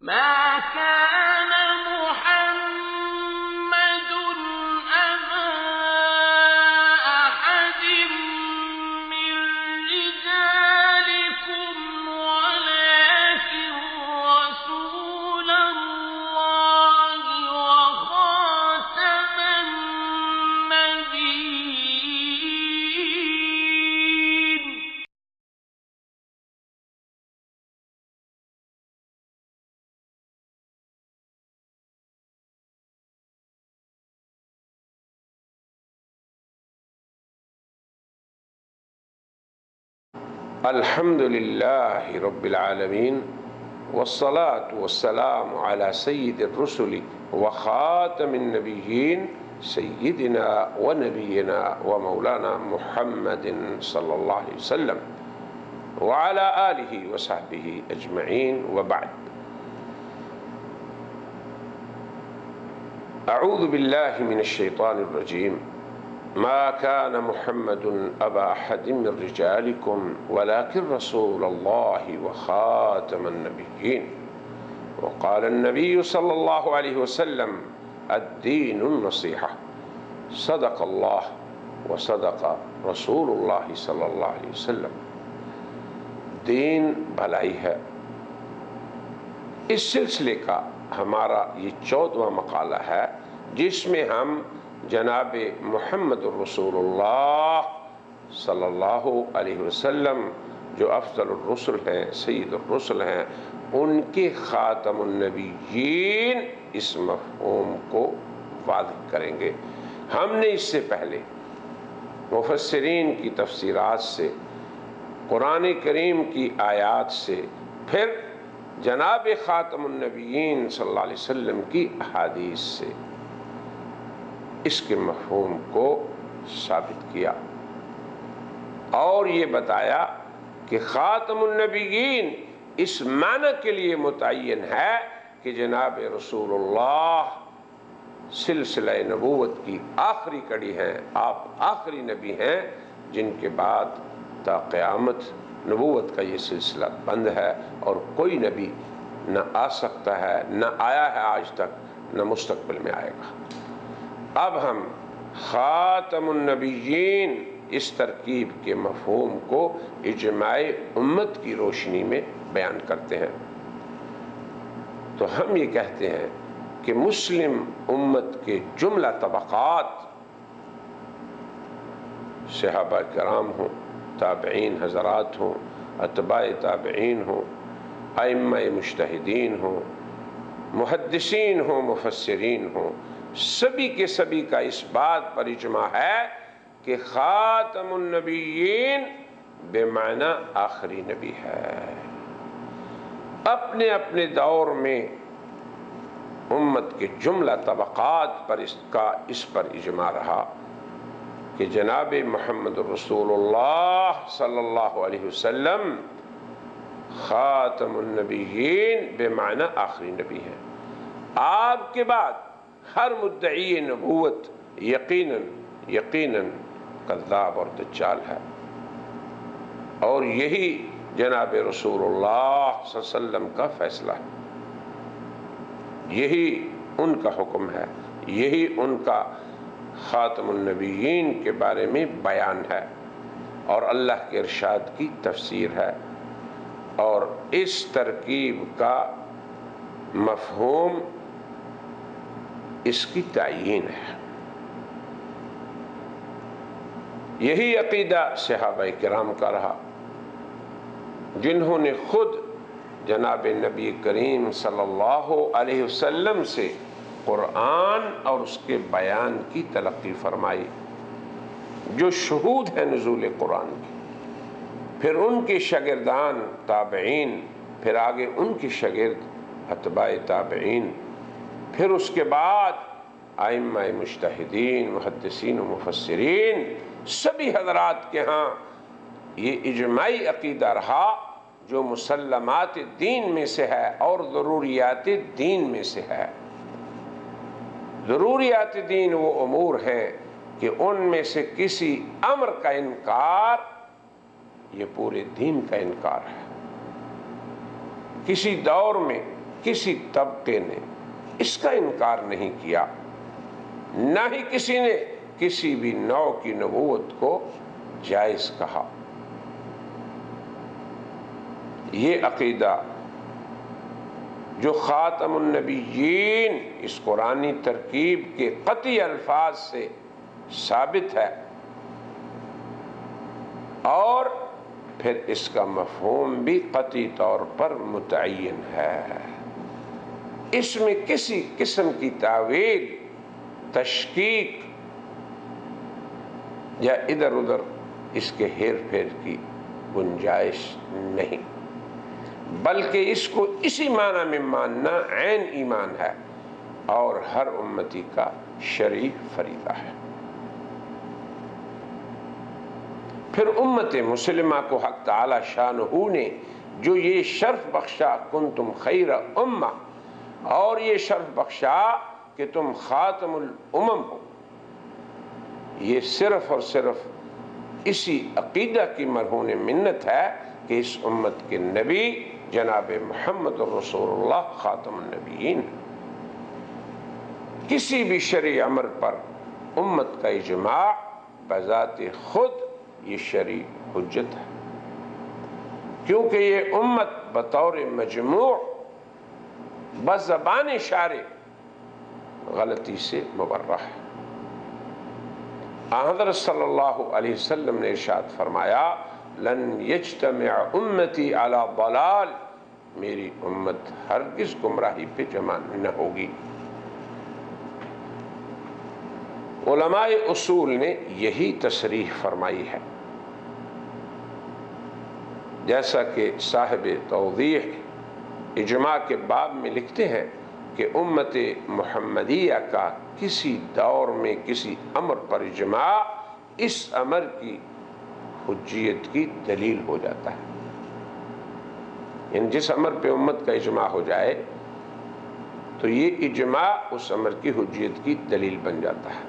ما كان محمد أبا أحد من رجالكم ولكن رسول الله وخاتم النبيين. الحمد لله رب العالمين والصلاة والسلام على سيد الرسل وخاتم النبيين سيدنا ونبينا ومولانا محمد صلى الله عليه وسلم وعلى آله وصحبه أجمعين وبعد. أعوذ بالله من الشيطان الرجيم. ما كان محمد أبا أحد من رجالكم ولكن رسول الله وخاتم النبيين. وقال النبي صلى الله عليه وسلم الدين النصيحة. صدق الله وصدق رسول الله صلی اللہ علیہ وسلم. دین بھلائی ہے. اس سلسلے کا ہمارا یہ 14واں مقالہ ہے جس میں ہم جناب محمد الرسول اللہ صلی اللہ علیہ وسلم جو افضل الرسل ہیں، سید الرسل ہیں، ان کے خاتم النبیین اس مفہوم کو واضح کریں گے. ہم نے اس سے پہلے مفسرین کی تفسیرات سے، قرآن کریم کی آیات سے، پھر جناب خاتم النبیین صلی اللہ علیہ وسلم کی احادیث سے اس کے مفہوم کو ثابت کیا اور یہ بتایا کہ خاتم النبیین اس معنی کے لیے متعین ہے کہ جناب رسول اللہ سلسلہ نبوت کی آخری کڑی ہیں. آپ آخری نبی ہیں جن کے بعد تا قیامت نبوت کا یہ سلسلہ بند ہے اور کوئی نبی نہ آ سکتا ہے، نہ آیا ہے آج تک، نہ مستقبل میں آئے گا. اب ہم خاتم النبیین اس ترکیب کے مفہوم کو اجماع امت کی روشنی میں بیان کرتے ہیں. تو ہم یہ کہتے ہیں کہ مسلم امت کے جملہ طبقات، صحابہ کرام ہوں، تابعین حضرات ہوں، اتباع تابعین ہوں، ائمہ مجتہدین ہوں، محدثین ہوں، مفسرین ہوں، سبھی کے سبھی کا اس بات پر اجماع ہے کہ خاتم النبیین بمعنی آخری نبی ہے. اپنے اپنے دور میں امت کے جملہ طبقات پر اس پر اجماع رہا کہ جناب محمد رسول اللہ صلی اللہ علیہ وسلم خاتم النبیین بمعنی آخری نبی ہے. آپ کے بعد ہر مدعی نبوت یقیناً کذاب اور دجال ہے، اور یہی جناب رسول اللہ صلی اللہ علیہ وسلم کا فیصلہ ہے، یہی ان کا حکم ہے، یہی ان کا خاتم النبیین کے بارے میں بیان ہے اور اللہ کے ارشاد کی تفسیر ہے. اور اس ترکیب کا مفہوم اس کی تعیین ہے. یہی عقیدہ صحابہ کرام کا رہا جنہوں نے خود جناب نبی کریم صلی اللہ علیہ وسلم سے قرآن اور اس کے بیان کی تلقی فرمائی، جو شہود ہیں نزول قرآن کی. پھر ان کے شاگردان تابعین، پھر آگے ان کے شاگرد اتباع تابعین، پھر اس کے بعد ائمہ مجتہدین، محدثین و مفسرین، سبھی حضرات کے ہاں یہ اجماعی عقیدہ رہا جو مسلمات دین میں سے ہے اور ضروریات دین میں سے ہے. ضروریات دین وہ امور ہیں کہ ان میں سے کسی امر کا انکار یہ پورے دین کا انکار ہے. کسی دور میں کسی طبقے نے اس کا انکار نہیں کیا، نہ ہی کسی نے کسی بھی نوع کی نبوت کو جائز کہا۔ یہ عقیدہ جو خاتم النبیین اس قرآنی ترکیب کے قطعی الفاظ سے ثابت ہے، اور پھر اس کا مفہوم بھی قطعی طور پر متعین ہے، اس میں کسی قسم کی تاویل، تشکیک یا ادھر ادھر اس کے ہیر پھیر کی گنجائش نہیں، بلکہ اس کو اسی معنی میں ماننا عین ایمان ہے اور ہر امتی کا شرعی فریضہ ہے۔ پھر امت مسلمہ کو حق تعالی شانہ نے جو یہ شرف بخشا کنتم خیر امہ، اور یہ شرف بخشا کہ تم خاتم الامم ہو، یہ صرف اور صرف اسی عقیدہ کی مرہون منت ہے کہ اس امت کے نبی جناب محمد الرسول اللہ خاتم النبیین۔ کسی بھی شرعی امر پر امت کا اجماع بذات خود یہ شرعی حجت ہے، کیونکہ یہ امت بطور مجموع بزبان شارع غلطی سے مبرہ ہے۔ حضرت صلی اللہ علیہ وسلم نے ارشاد فرمایا لن یجتمع امتی علی ضلال، میری امت ہرگز گمراہی پہ جمع نہ ہوگی۔ علماء اصول نے یہی تصریح فرمائی ہے، جیسا کہ صاحب توضیح اجماع کے باب میں لکھتے ہیں کہ امت محمدیہ کا کسی دور میں کسی امر پر اجماع اس امر کی حجیت کی دلیل ہو جاتا ہے، یعنی جس امر پہ امت کا اجماع ہو جائے تو یہ اجماع اس امر کی حجیت کی دلیل بن جاتا ہے،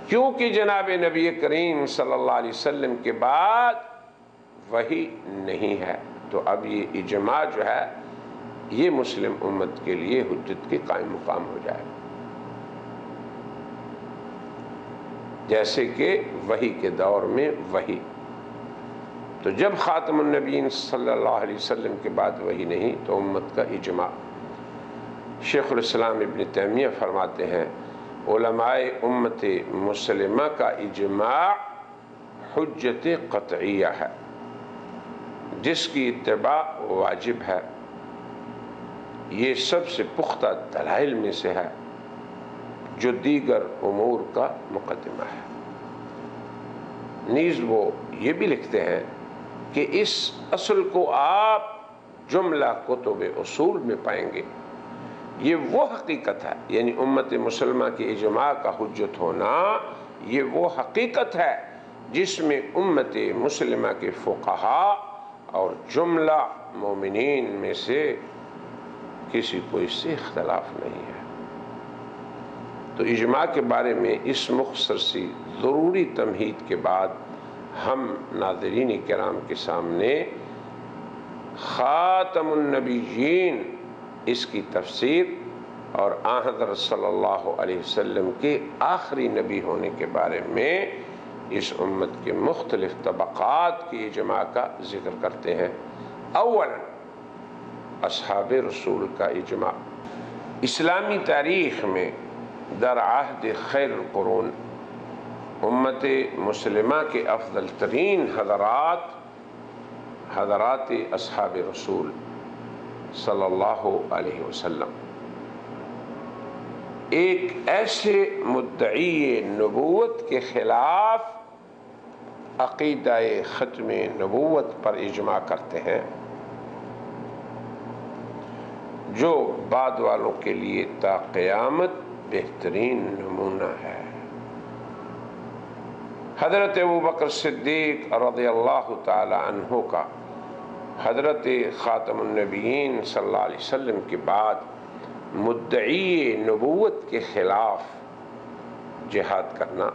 کیونکہ جناب نبی کریم صلی اللہ علیہ وسلم کے بعد وحی نہیں ہے، تو اب یہ اجماع جو ہے یہ مسلم امت کے لیے حجت کے قائم مقام ہو جائے، جیسے کہ وحی کے دور میں وحی، تو جب خاتم النبیین صلی اللہ علیہ وسلم کے بعد وحی نہیں تو امت کا اجماع۔ شیخ الاسلام ابن تیمیہ فرماتے ہیں علماء امت مسلمہ کا اجماع حجت قطعیہ ہے، جس کی اتباع واجب ہے، یہ سب سے پختہ دلائل میں سے ہے جو دیگر امور کا مقدمہ ہے۔ نیز وہ یہ بھی لکھتے ہیں کہ اس اصل کو آپ جملہ کتب اصول میں پائیں گے، یہ وہ حقیقت ہے، یعنی امت مسلمہ کی اجماع کا حجت ہونا یہ وہ حقیقت ہے جس میں امت مسلمہ کے فقہاء اور جملہ مومنین میں سے کسی کو اس سے اختلاف نہیں ہے۔ تو اجماع کے بارے میں اس مختصر سی ضروری تمہید کے بعد ہم ناظرین کرام کے سامنے خاتم النبیین اس کی تفسیر اور آن حضرت صلی اللہ علیہ وسلم کے آخری نبی ہونے کے بارے میں اس امت کے مختلف طبقات کی اجماع کا ذکر کرتے ہیں۔ اولا اصحاب رسول کا اجماع۔ اسلامی تاریخ میں در عہد خیر القرون امت مسلمہ کے افضل ترین حضرات اصحاب رسول صلی اللہ علیہ وسلم ایک ایسے مدعی نبوت کے خلاف عقیدہ ختم نبوت پر اجماع کرتے ہیں جو بعد والوں کے لیے تا قیامت بہترین نمونہ ہے۔ حضرت ابوبکر صدیق رضی اللہ تعالی عنہ کا حضرت خاتم النبیین صلی اللہ علیہ وسلم کے بعد مدعی نبوت کے خلاف جہاد کرنا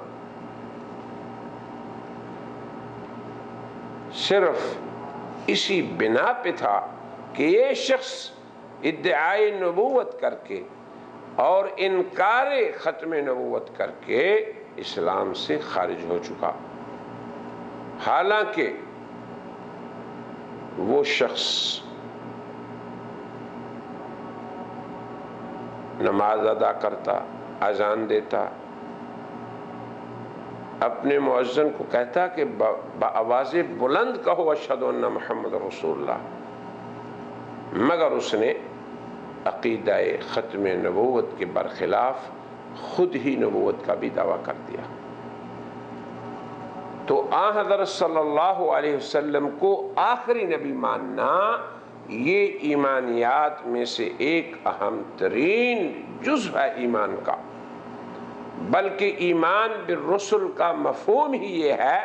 صرف اسی بنا پہ تھا کہ یہ شخص ادعائی نبوت کر کے اور انکار ختم نبوت کر کے اسلام سے خارج ہو چکا، حالانکہ وہ شخص نماز ادا کرتا، اذان دیتا، اپنے مؤذن کو کہتا کہ بآواز بلند کہو اشہد ان محمد رسول اللہ، مگر اس نے عقیدہ ختم نبوت کے برخلاف خود ہی نبوت کا بھی دعویٰ کر دیا۔ تو حضرت صلی اللہ علیہ وسلم کو آخری نبی ماننا یہ ایمانیات میں سے ایک اہم ترین جزو ہے ایمان کا، بلکہ ایمان بالرسل کا مفہوم ہی یہ ہے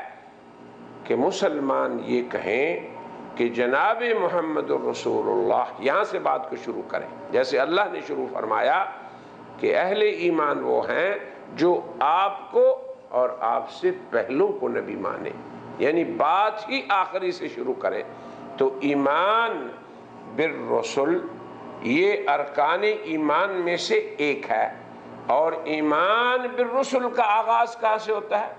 کہ مسلمان یہ کہیں کہ جناب محمد الرسول اللہ، یہاں سے بات کو شروع کریں، جیسے اللہ نے شروع فرمایا کہ اہل ایمان وہ ہیں جو آپ کو اور آپ سے پہلوں کو نبی مانے، یعنی بات ہی آخری سے شروع کریں۔ تو ایمان بالرسل یہ ارکان ایمان میں سے ایک ہے، اور ایمان بالرسل کا آغاز کہاں سے ہوتا ہے؟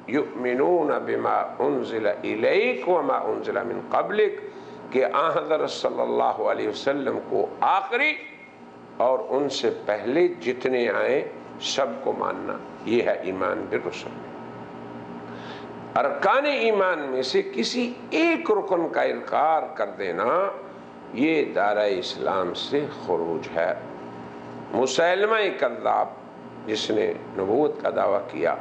یؤمنون بما انزل الیک وما انزل من قبلک، کہ حضرت صلی اللہ علیہ وسلم کو آخری اور ان سے پہلے جتنے آئے سب کو ماننا، یہ ہے ایمان بالرسل۔ ارکان ایمان میں سے کسی ایک رکن کا انکار کر دینا یہ دائرہ اسلام سے خروج ہے۔ مسیلمہ کذاب جس نے نبوت کا دعویٰ کیا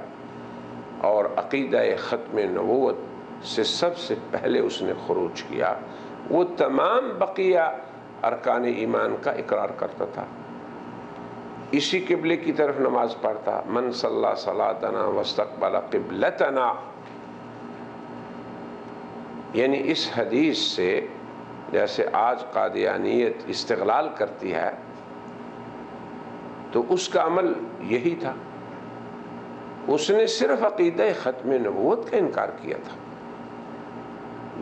اور عقیدہ ختم نبوت سے سب سے پہلے اس نے خروج کیا، وہ تمام بقیہ ارکان ایمان کا اقرار کرتا تھا، اسی قبلے کی طرف نماز پڑھتا، من صلی صلاتنا واستقبل قبلتنا، یعنی اس حدیث سے جیسے آج قادیانیت استغلال کرتی ہے تو اس کا عمل یہی تھا، اس نے صرف عقیدہ ختم نبوت کا انکار کیا تھا،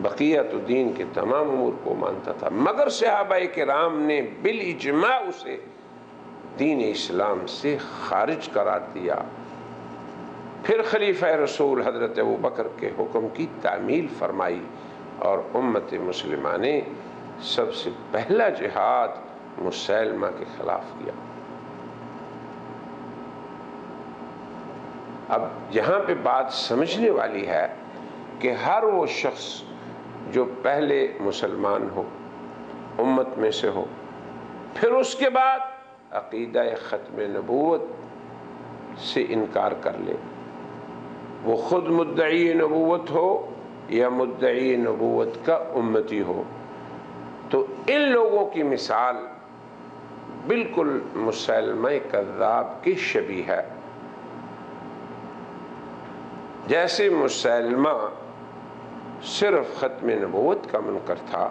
بقیہ تو دین کے تمام امور کو مانتا تھا، مگر صحابہ کرام نے بالاجماع اسے دین اسلام سے خارج قرار دیا۔ پھر خلیفہ رسول حضرت ابوبکر کے حکم کی تعمیل فرمائی اور امت مسلمہ نے سب سے پہلا جہاد مسیلمہ کے خلاف کیا۔ اب یہاں پہ بات سمجھنے والی ہے کہ ہر وہ شخص جو پہلے مسلمان ہو، امت میں سے ہو، پھر اس کے بعد عقیدہ ختم نبوت سے انکار کر لے، وہ خود مدعی نبوت ہو یا مدعی نبوت کا امتی ہو، تو ان لوگوں کی مثال بالکل مسیلمہ کذاب کی شبیہ ہے۔ جیسے مسیلمہ صرف ختم نبوت کا منکر تھا،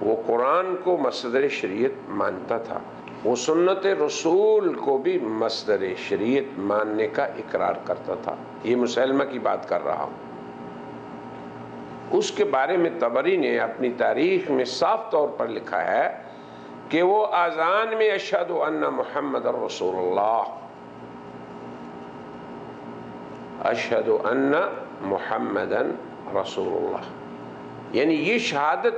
وہ قرآن کو مصدر شریعت مانتا تھا، وہ سنت رسول کو بھی مصدر شریعت ماننے کا اقرار کرتا تھا، یہ مسیلمہ کی بات کر رہا ہوں۔ اس کے بارے میں طبری نے اپنی تاریخ میں صاف طور پر لکھا ہے کہ وہ اذان میں اشہد ان محمد رسول اللہ، اشہد ان محمد رسول اللہ، یعنی یہ شہادت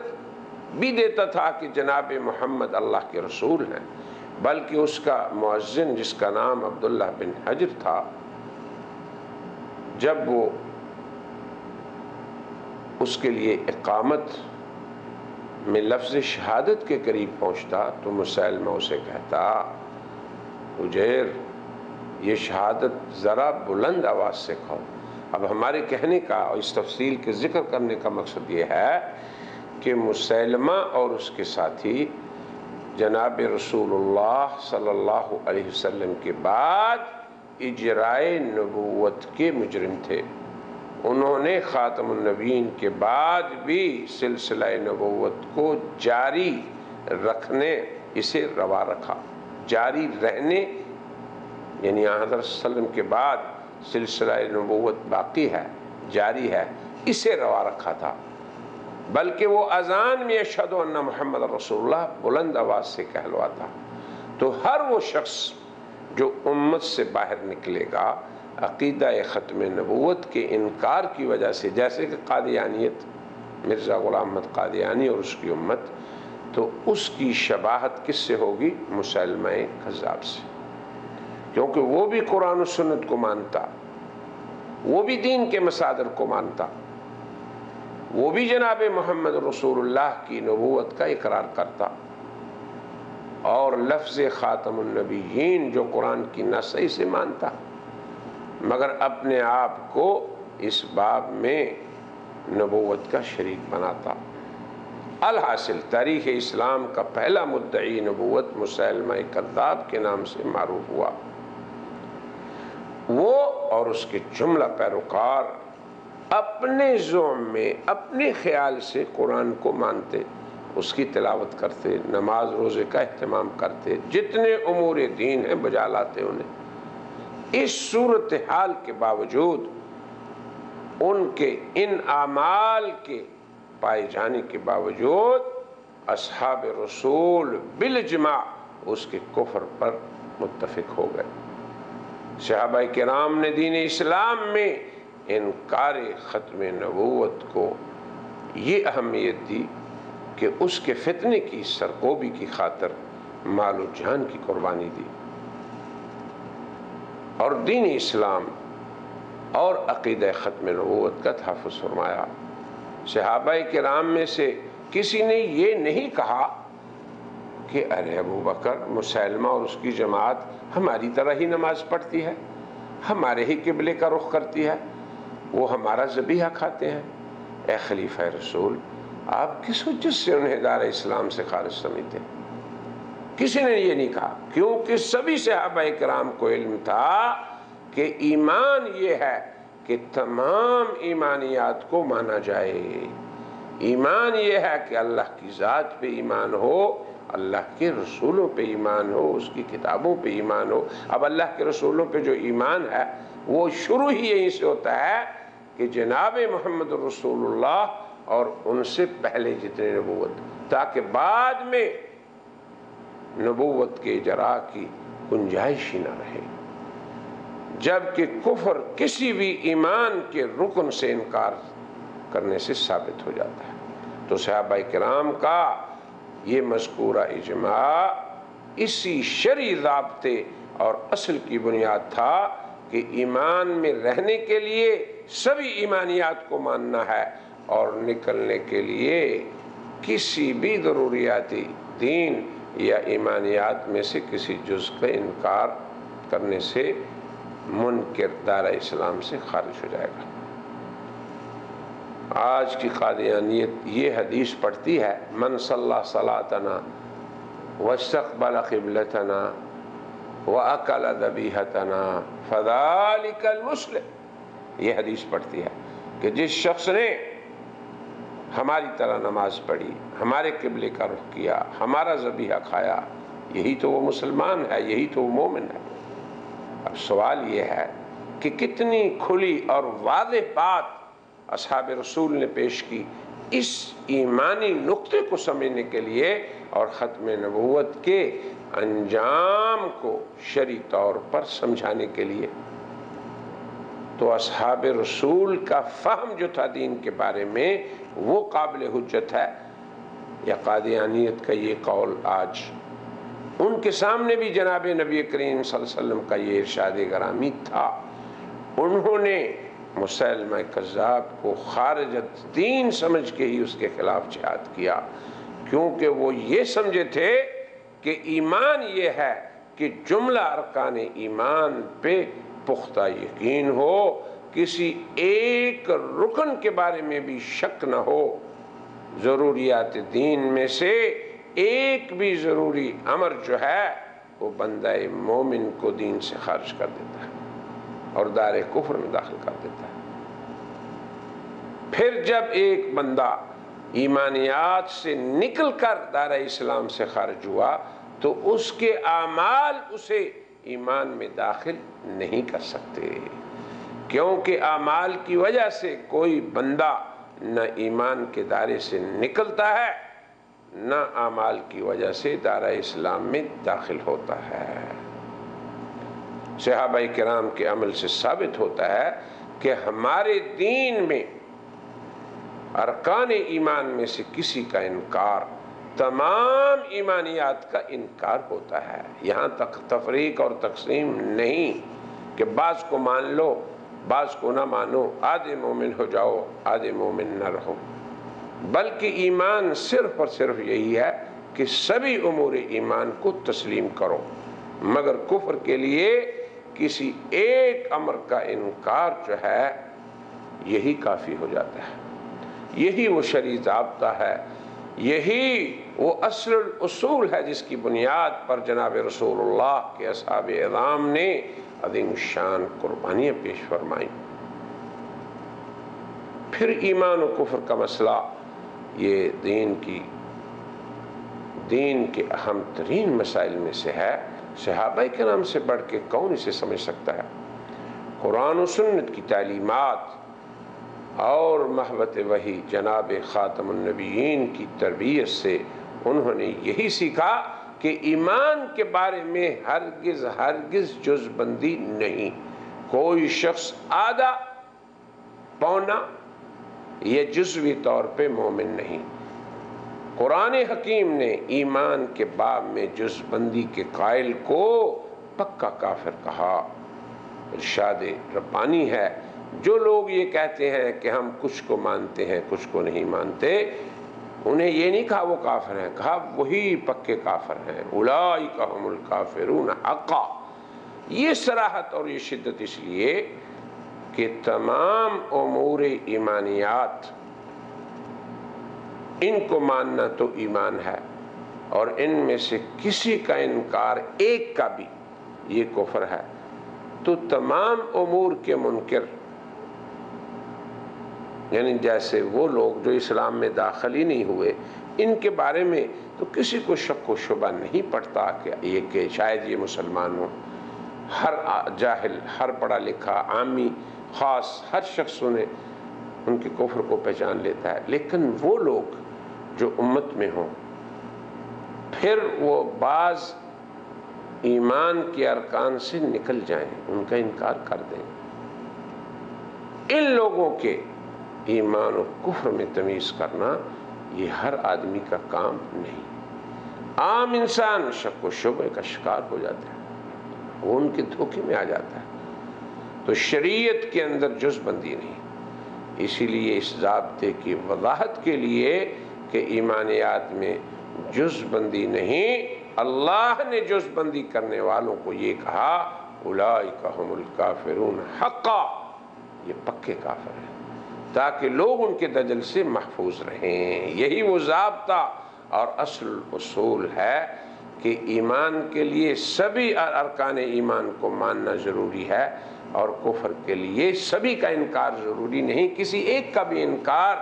بھی دیتا تھا کہ جناب محمد اللہ کے رسول ہیں، بلکہ اس کا مؤذن جس کا نام عبداللہ بن حجر تھا، جب وہ اس کے لیے اقامت میں لفظ شہادت کے قریب پہنچتا تو مسیلمہ اسے کہتا، حجیر یہ شہادت ذرا بلند آواز سے کہو۔ اب ہمارے کہنے کا اور اس تفصیل کے ذکر کرنے کا مقصد یہ ہے کہ مسیلمہ اور اس کے ساتھی جناب رسول اللہ صلی اللہ علیہ وسلم کے بعد اجرائے نبوت کے مجرم تھے، انہوں نے خاتم النبیین کے بعد بھی سلسلہ نبوت کو جاری رکھنے اسے روا رکھا، جاری رہنے یعنی حضرت صلی اللہ علیہ وسلم کے بعد سلسلہ نبوت باقی ہے، جاری ہے، اسے روا رکھا تھا۔ بلکہ وہ اذان میں اشہد ان محمد رسول اللہ بلند آواز سے کہلواتا۔ تو ہر وہ شخص جو امت سے باہر نکلے گا عقیدہ ختم نبوت کے انکار کی وجہ سے، جیسے کہ قادیانیت، مرزا غلام احمد قادیانی اور اس کی امت، تو اس کی شباہت کس سے ہوگی؟ مسلمہ کذاب سے، کیونکہ وہ بھی قرآن و سنت کو مانتا، وہ بھی دین کے مصادر کو مانتا، وہ بھی جناب محمد رسول اللہ کی نبوت کا اقرار کرتا، اور لفظ خاتم النبیین جو قرآن کی نص سے مانتا، مگر اپنے آپ کو اس باب میں نبوت کا شریک بناتا۔ الحاصل تاریخ اسلام کا پہلا مدعی نبوت مسیلمہ کذاب کے نام سے معروف ہوا۔ وہ اور اس کے جملہ پیروکار اپنے ذوق میں، اپنے خیال سے قرآن کو مانتے، اس کی تلاوت کرتے، نماز روزے کا اہتمام کرتے، جتنے امور دین ہیں بجا لاتے انہیں۔ اس صورتحال کے باوجود ان کے ان اعمال کے پائے جانے کے باوجود اصحاب رسول بالاجماع اس کے کفر پر متفق ہو گئے۔ صحابہ کرام نے دین اسلام میں انکار ختم نبوت کو یہ اہمیت دی کہ اس کے فتنے کی سرکوبی کی خاطر مال و جان کی قربانی دی، اور دین اسلام اور عقیدہ ختم نبوت کا تحفظ فرمایا۔ صحابہ کرام میں سے کسی نے یہ نہیں کہا کہ ارے ابو بکر، مسیلمہ اور اس کی جماعت ہماری طرح ہی نماز پڑھتی ہے، ہمارے ہی قبلے کا رخ کرتی ہے، وہ ہمارا ذبیحہ کھاتے ہیں۔ اے خلیفہ رسول، آپ کس حجت سے انہیں دار اسلام سے خارج سمجھتے؟ کسی نے یہ نہیں کہا، کیونکہ سبھی صحابہ کرام کو علم تھا کہ ایمان یہ ہے کہ تمام ایمانیات کو مانا جائے۔ ایمان یہ ہے کہ اللہ کی ذات پہ ایمان ہو، اللہ کے رسولوں پہ ایمان ہو، اس کی کتابوں پہ ایمان ہو۔ اب اللہ کے رسولوں پہ جو ایمان ہے وہ شروع ہی یہیں سے ہوتا ہے کہ جناب محمد رسول اللہ اور ان سے پہلے جتنے نبوت، تاکہ بعد میں نبوت کے اجراء کی گنجائش ہی نہ رہے۔ جبکہ کفر کسی بھی ایمان کے رکن سے انکار کرنے سے ثابت ہو جاتا ہے۔ تو صحابہ کرام کا یہ مذکورہ اجماع اسی شرعی ضابطے اور اصل کی بنیاد تھا کہ ایمان میں رہنے کے لیے سبھی ایمانیات کو ماننا ہے، اور نکلنے کے لیے کسی بھی ضروریاتی دین یا ایمانیات میں سے کسی جز کا انکار کرنے سے منکر دار اسلام سے خارج ہو جائے گا۔ آج کی قادیانیت یہ حدیث پڑھتی ہے، من صلی صلاتنا واستقبل قبلتنا واکل ذبیحتنا فذلک المسلم۔ یہ حدیث پڑھتی ہے کہ جس شخص نے ہماری طرح نماز پڑھی، ہمارے قبلے کا رخ کیا، ہمارا ذبیحہ کھایا، یہی تو وہ مسلمان ہے، یہی تو وہ مومن ہے۔ اب سوال یہ ہے کہ کتنی کھلی اور واضح بات اصحاب رسول نے پیش کی اس ایمانی نقطے کو سمجھنے کے لیے اور ختم نبوت کے انجام کو شرعی طور پر سمجھانے کے لیے۔ تو اصحاب رسول کا فہم جو تھا دین کے بارے میں وہ قابل حجت ہے۔ یا قادیانیت کا یہ قول آج ان کے سامنے بھی جناب نبی کریم صلی اللہ علیہ وسلم کا یہ ارشاد گرامی تھا۔ انہوں نے مسیلمہ کذاب کو خارجت دین سمجھ کے ہی اس کے خلاف جہاد کیا، کیونکہ وہ یہ سمجھے تھے کہ ایمان یہ ہے کہ جملہ ارکان ایمان پہ پختہ یقین ہو، کسی ایک رکن کے بارے میں بھی شک نہ ہو۔ ضروریات دین میں سے ایک بھی ضروری امر جو ہے وہ بندہ مومن کو دین سے خارج کر دیتا ہے اور دار کفر میں داخل کر دیتا ہے۔ پھر جب ایک بندہ ایمانیات سے نکل کر دار اسلام سے خارج ہوا تو اس کے اعمال اسے ایمان میں داخل نہیں کر سکتے، کیونکہ اعمال کی وجہ سے کوئی بندہ نہ ایمان کے دائرے سے نکلتا ہے، نہ اعمال کی وجہ سے دائرہ اسلام میں داخل ہوتا ہے۔ صحابہ کرام کے عمل سے ثابت ہوتا ہے کہ ہمارے دین میں ارکان ایمان میں سے کسی کا انکار تمام ایمانیات کا انکار ہوتا ہے۔ یہاں تک تفریق اور تقسیم نہیں کہ بعض کو مان لو بعض کو نہ مانو، آدھے مومن ہو جاؤ آدھے مومن نہ رہو، بلکہ ایمان صرف اور صرف یہی ہے کہ سبھی امور ایمان کو تسلیم کرو، مگر کفر کے لیے کسی ایک امر کا انکار جو ہے یہی کافی ہو جاتا ہے۔ یہی وہ شرعی ضابطہ ہے، یہی وہ اصل الاصول ہے جس کی بنیاد پر جناب رسول اللہ کے اصحاب اعظام نے عظیم شان قربانیاں پیش فرمائیں۔ پھر ایمان و کفر کا مسئلہ یہ دین کے اہم ترین مسائل میں سے ہے۔ صحابہ کرام سے بڑھ کے کون اسے سمجھ سکتا ہے؟ قرآن و سنت کی تعلیمات اور محبت وحی جناب خاتم النبیین کی تربیت سے انہوں نے یہی سیکھا کہ ایمان کے بارے میں ہرگز جز بندی نہیں، کوئی شخص آدھا پونا یا جزوی طور پہ مومن نہیں۔ قرآن حکیم نے ایمان کے باب میں جز بندی کے قائل کو پکا کافر کہا۔ ارشاد ربانی ہے، جو لوگ یہ کہتے ہیں کہ ہم کچھ کو مانتے ہیں کچھ کو نہیں مانتے، انہیں یہ نہیں کہا وہ کافر ہیں، کہا وہی پکے کافر ہیں، اولئک ھم الکافرون حقا۔ یہ صراحت اور یہ شدت اس لیے کہ تمام امور ایمانیات ان کو ماننا تو ایمان ہے، اور ان میں سے کسی کا انکار ایک کا بھی یہ کفر ہے۔ تو تمام امور کے منکر، یعنی جیسے وہ لوگ جو اسلام میں داخل ہی نہیں ہوئے، ان کے بارے میں تو کسی کو شک و شبہ نہیں پڑتا کہ شاید یہ مسلمان ہوں۔ ہر جاہل، ہر پڑھا لکھا، عامی، خاص، ہر شخص ان کے کفر کو پہچان لیتا ہے۔ لیکن وہ لوگ جو امت میں ہوں پھر وہ بعض ایمان کے ارکان سے نکل جائیں، ان کا انکار کر دیں، ان لوگوں کے ایمان و کفر میں تمیز کرنا یہ ہر آدمی کا کام نہیں۔ عام انسان شک و شبہ کا شکار ہو جاتا ہے، وہ ان کے دھوکے میں آ جاتا ہے۔ تو شریعت کے اندر جز بندی نہیں، اسی لیے اس ضابطے کی وضاحت کے لیے کہ ایمانیات میں جز بندی نہیں، اللہ نے جز بندی کرنے والوں کو یہ کہا اولئک ھم الکافرون حقا، یہ پکے کافر ہیں، تاکہ لوگ ان کے دجل سے محفوظ رہیں۔ یہی وہ ضابطہ اور اصل اصول ہے کہ ایمان کے لیے سبھی ارکان ایمان کو ماننا ضروری ہے، اور کفر کے لیے سبھی کا انکار ضروری نہیں۔ کسی ایک کا بھی انکار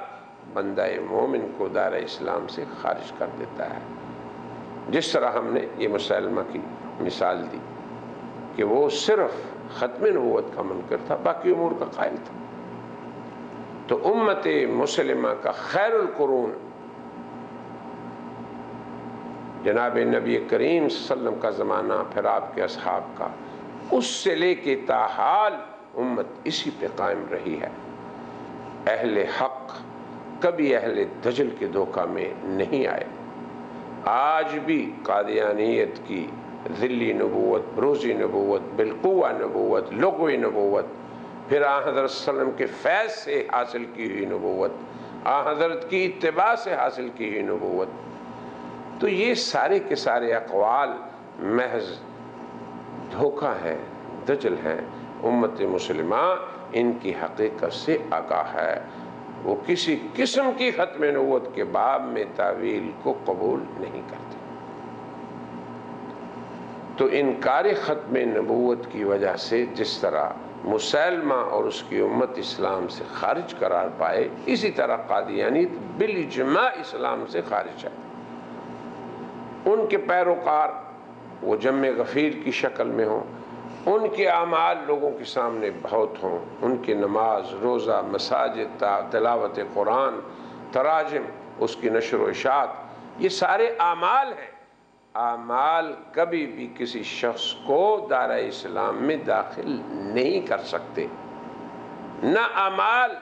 بندہ مومن کو دائرہ اسلام سے خارج کر دیتا ہے۔ جس طرح ہم نے یہ مسلمہ کی مثال دی کہ وہ صرف ختم نبوت کا منکر تھا، باقی امور کا قائل تھا، تو امت مسلمہ کا خیر القرون جناب نبی کریم صلی اللہ علیہ وسلم کا زمانہ، پھر آپ کے اصحاب کا، اس سے لے کے تاحال امت اسی پہ قائم رہی ہے۔ اہل حق کبھی اہل دجل کے دھوکہ میں نہیں آئے۔ آج بھی قادیانیت کی ذلی نبوت، بروزی نبوت، بالقوہ نبوت، لغوی نبوت، پھر آن حضرت صلی اللہ علیہ وسلم کے فیض سے حاصل کی ہوئی نبوت، آن حضرت کی اتباع سے حاصل کی ہوئی نبوت، تو یہ سارے کے سارے اقوال محض دھوکہ ہے، دجل ہے۔ امت مسلمہ ان کی حقیقت سے آگاہ ہے، وہ کسی قسم کی ختم نبوت کے باب میں تعویل کو قبول نہیں کرتے۔ تو انکار ختم نبوت کی وجہ سے جس طرح مسلمہ اور اس کی امت اسلام سے خارج قرار پائے، اسی طرح قادیانیت بالاجماع اسلام سے خارج ہے۔ ان کے پیروکار وہ جمع غفیر کی شکل میں ہوں، ان کے اعمال لوگوں کے سامنے بہت ہوں، ان کی نماز، روزہ، مساجد، تلاوت قرآن، تراجم، اس کی نشر و اشاعت، یہ سارے اعمال ہیں۔ اعمال کبھی بھی کسی شخص کو دائرہ اسلام میں داخل نہیں کر سکتے، نہ اعمال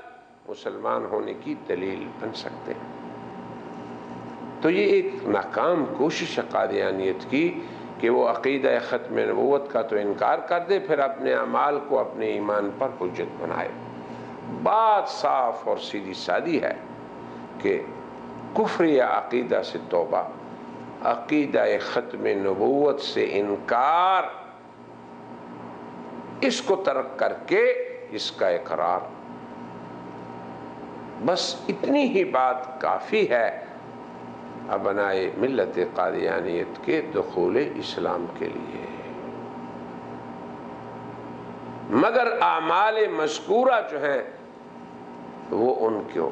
مسلمان ہونے کی دلیل بن سکتے۔ تو یہ ایک ناکام کوشش ہے قادیانیت کی کہ وہ عقیدہ ختم نبوت کا تو انکار کر دے، پھر اپنے اعمال کو اپنے ایمان پر حجت بنائے۔ بات صاف اور سیدھی سادی ہے کہ کفر یا عقیدہ سے توبہ، عقیدہ ختم نبوت سے انکار، اس کو ترک کر کے اس کا اقرار، بس اتنی ہی بات کافی ہے ابنائے ملت قادیانیت کے دخول اسلام کے لیے۔ مگر اعمال مذکورہ جو ہیں وہ ان کو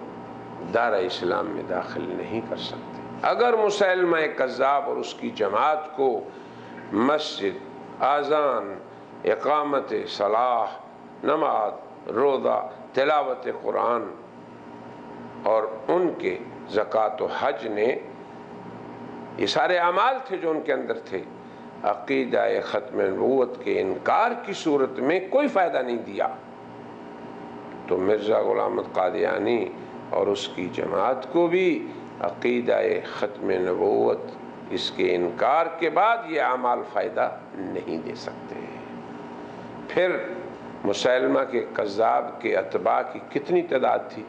دائرہ اسلام میں داخل نہیں کر سکتے۔ اگر مسلمہ کذاب اور اس کی جماعت کو مسجد، اذان، اقامت صلاح، نماز، روزہ، تلاوت قرآن اور ان کے زکوٰۃ و حج نے، یہ سارے اعمال تھے جو ان کے اندر تھے، عقیدہ ختم نبوت کے انکار کی صورت میں کوئی فائدہ نہیں دیا، تو مرزا غلام احمد قادیانی اور اس کی جماعت کو بھی عقیدہ ختم نبوت اس کے انکار کے بعد یہ اعمال فائدہ نہیں دے سکتے۔ پھر مسلمہ کے کذاب کے اتباع کی کتنی تعداد تھی،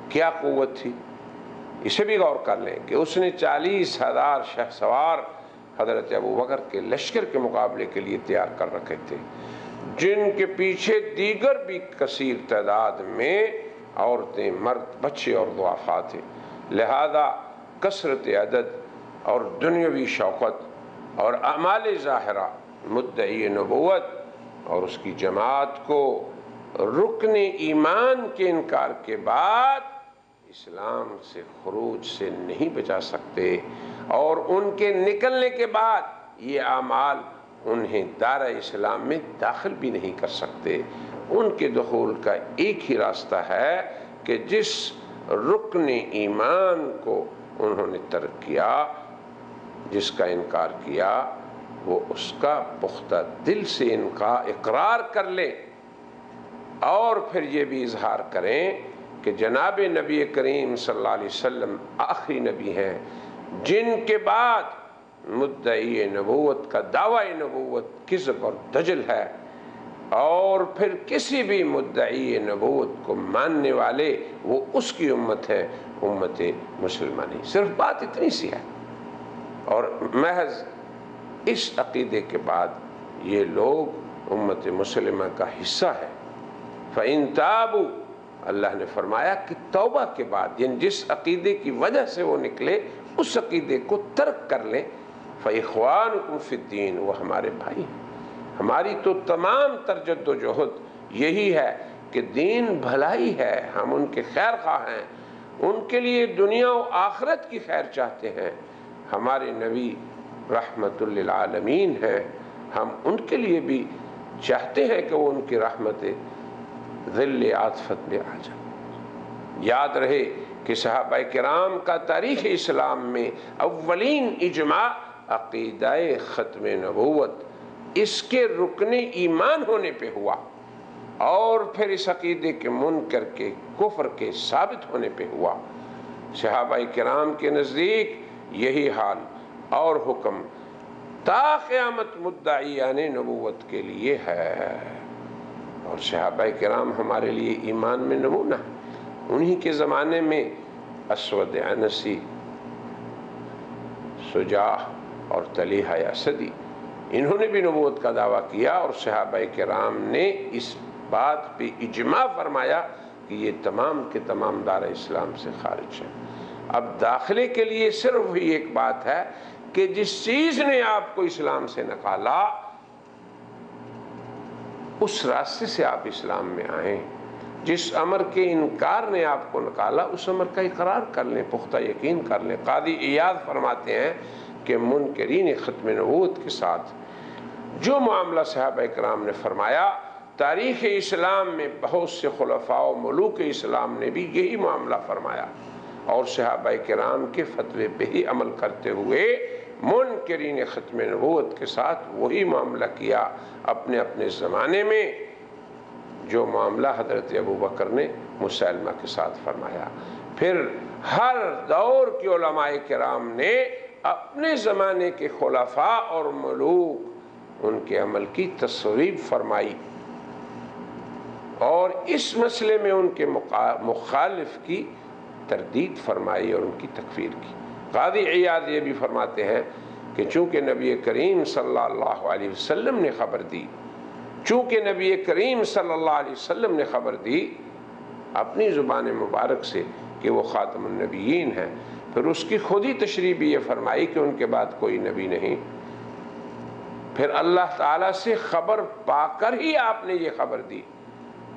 کیا قوت تھی، اسے بھی غور کر لیں کہ اس نے 40,000 شہسوار حضرت ابوبکر کے لشکر کے مقابلے کے لیے تیار کر رکھے تھے، جن کے پیچھے دیگر بھی کثیر تعداد میں عورتیں، مرد، بچے اور ضعفاء تھے۔ لہذا کثرت عدد اور دنیاوی شوقت اور اعمال ظاہرہ مدعی نبوت اور اس کی جماعت کو رکن ایمان کے انکار کے بعد اسلام سے خروج سے نہیں بچا سکتے، اور ان کے نکلنے کے بعد یہ اعمال انہیں دائرہ اسلام میں داخل بھی نہیں کر سکتے۔ ان کے دخول کا ایک ہی راستہ ہے کہ جس رکن ایمان کو انہوں نے ترک کیا، جس کا انکار کیا، وہ اس کا پختہ دل سے اقرار کر لیں، اور پھر یہ بھی اظہار کریں کہ جناب نبی کریم صلی اللہ علیہ وسلم آخری نبی ہیں جن کے بعد مدعی نبوت کا دعوی نبوت کذب اور دجل ہے، اور پھر کسی بھی مدعی نبوت کو ماننے والے وہ اس کی امت ہے، امت مسلمہ نہیں۔ صرف بات اتنی سی ہے، اور محض اس عقیدے کے بعد یہ لوگ امت مسلمہ کا حصہ ہے۔ فَإِن تَابُوا، اللہ نے فرمایا کہ توبہ کے بعد، یعنی جس عقیدے کی وجہ سے وہ نکلے اس عقیدے کو ترک کر لیں، فَإِخْوَانُكُمْ فِي الدِّينِ، وہ ہمارے بھائی ہیں۔ ہماری تو تمام تر جد و جہد یہی ہے کہ دین بھلائی ہے، ہم ان کے خیر خواہ ہیں، ان کے لیے دنیا و آخرت کی خیر چاہتے ہیں۔ ہمارے نبی رحمت للعالمین ہیں، ہم ان کے لیے بھی چاہتے ہیں کہ وہ ان کی رحمت ذل عاطفت میں آ جائے۔ یاد رہے کہ صحابہ کرام کا تاریخ اسلام میں اولین اجماع عقیدہ ختم نبوت اس کے رکن ایمان ہونے پہ ہوا، اور پھر اس عقیدے کے منکر کے کفر کے ثابت ہونے پہ ہوا۔ صحابہ کرام کے نزدیک یہی حال اور حکم تا قیامت مدعیان نبوت کے لیے ہے، اور صحابہ کرام ہمارے لیے ایمان میں نمونہ ہے۔ انہی کے زمانے میں اسود عنسی، شجاع اور طلیحہ اسدی، انہوں نے بھی نبوت کا دعویٰ کیا، اور صحابہ کرام نے اس بات پہ اجماع فرمایا کہ یہ تمام کے تمام دائرہ اسلام سے خارج ہیں۔ اب داخلے کے لیے صرف ہی ایک بات ہے کہ جس چیز نے آپ کو اسلام سے نکالا اس راستے سے آپ اسلام میں آئیں، جس امر کے انکار نے آپ کو نکالا اس امر کا اقرار کر لیں، پختہ یقین کر لیں۔ قاضی ایاز فرماتے ہیں کہ منکرین ختم نبوت کے ساتھ جو معاملہ صحابہ کرام نے فرمایا، تاریخ اسلام میں بہت سے خلفاء و ملوک اسلام نے بھی یہی معاملہ فرمایا، اور صحابہ کرام کے فتوے پہ ہی عمل کرتے ہوئے منکرین ختم نبوت کے ساتھ وہی معاملہ کیا اپنے اپنے زمانے میں جو معاملہ حضرت ابوبکر نے مسلمہ کے ساتھ فرمایا۔ پھر ہر دور کے علماء کرام نے اپنے زمانے کے خلفاء اور ملوک ان کے عمل کی تصویب فرمائی، اور اس مسئلے میں ان کے مخالف کی تردید فرمائی اور ان کی تکفیر کی۔ قاضی عیاض یہ بھی فرماتے ہیں کہ چونکہ نبی کریم صلی اللہ علیہ وسلم نے خبر دی، چونکہ نبی کریم صلی اللہ علیہ وسلم نے خبر دی اپنی زبان مبارک سے کہ وہ خاتم النبیین ہیں، پھر اس کی خود ہی تشریح بھی یہ فرمائی کہ ان کے بعد کوئی نبی نہیں، پھر اللہ تعالیٰ سے خبر پا کر ہی آپ نے یہ خبر دی،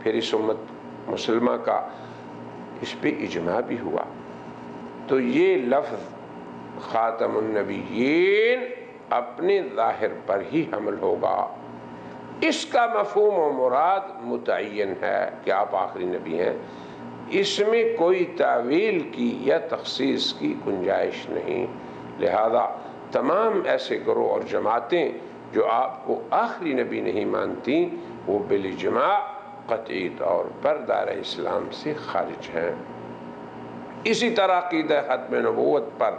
پھر اس امت مسلمہ کا اس پہ اجماع بھی ہوا، تو یہ لفظ خاتم النبیین اپنے ظاہر پر ہی حمل ہوگا۔ اس کا مفہوم و مراد متعین ہے کہ آپ آخری نبی ہیں، اس میں کوئی تعویل کی یا تخصیص کی گنجائش نہیں، لہذا تمام ایسے گروہ اور جماعتیں جو آپ کو آخری نبی نہیں مانتی وہ بالاجماع قطعی طور پر دائرہ اسلام سے خارج ہیں۔ اسی طرح عقیدہ ختم نبوت پر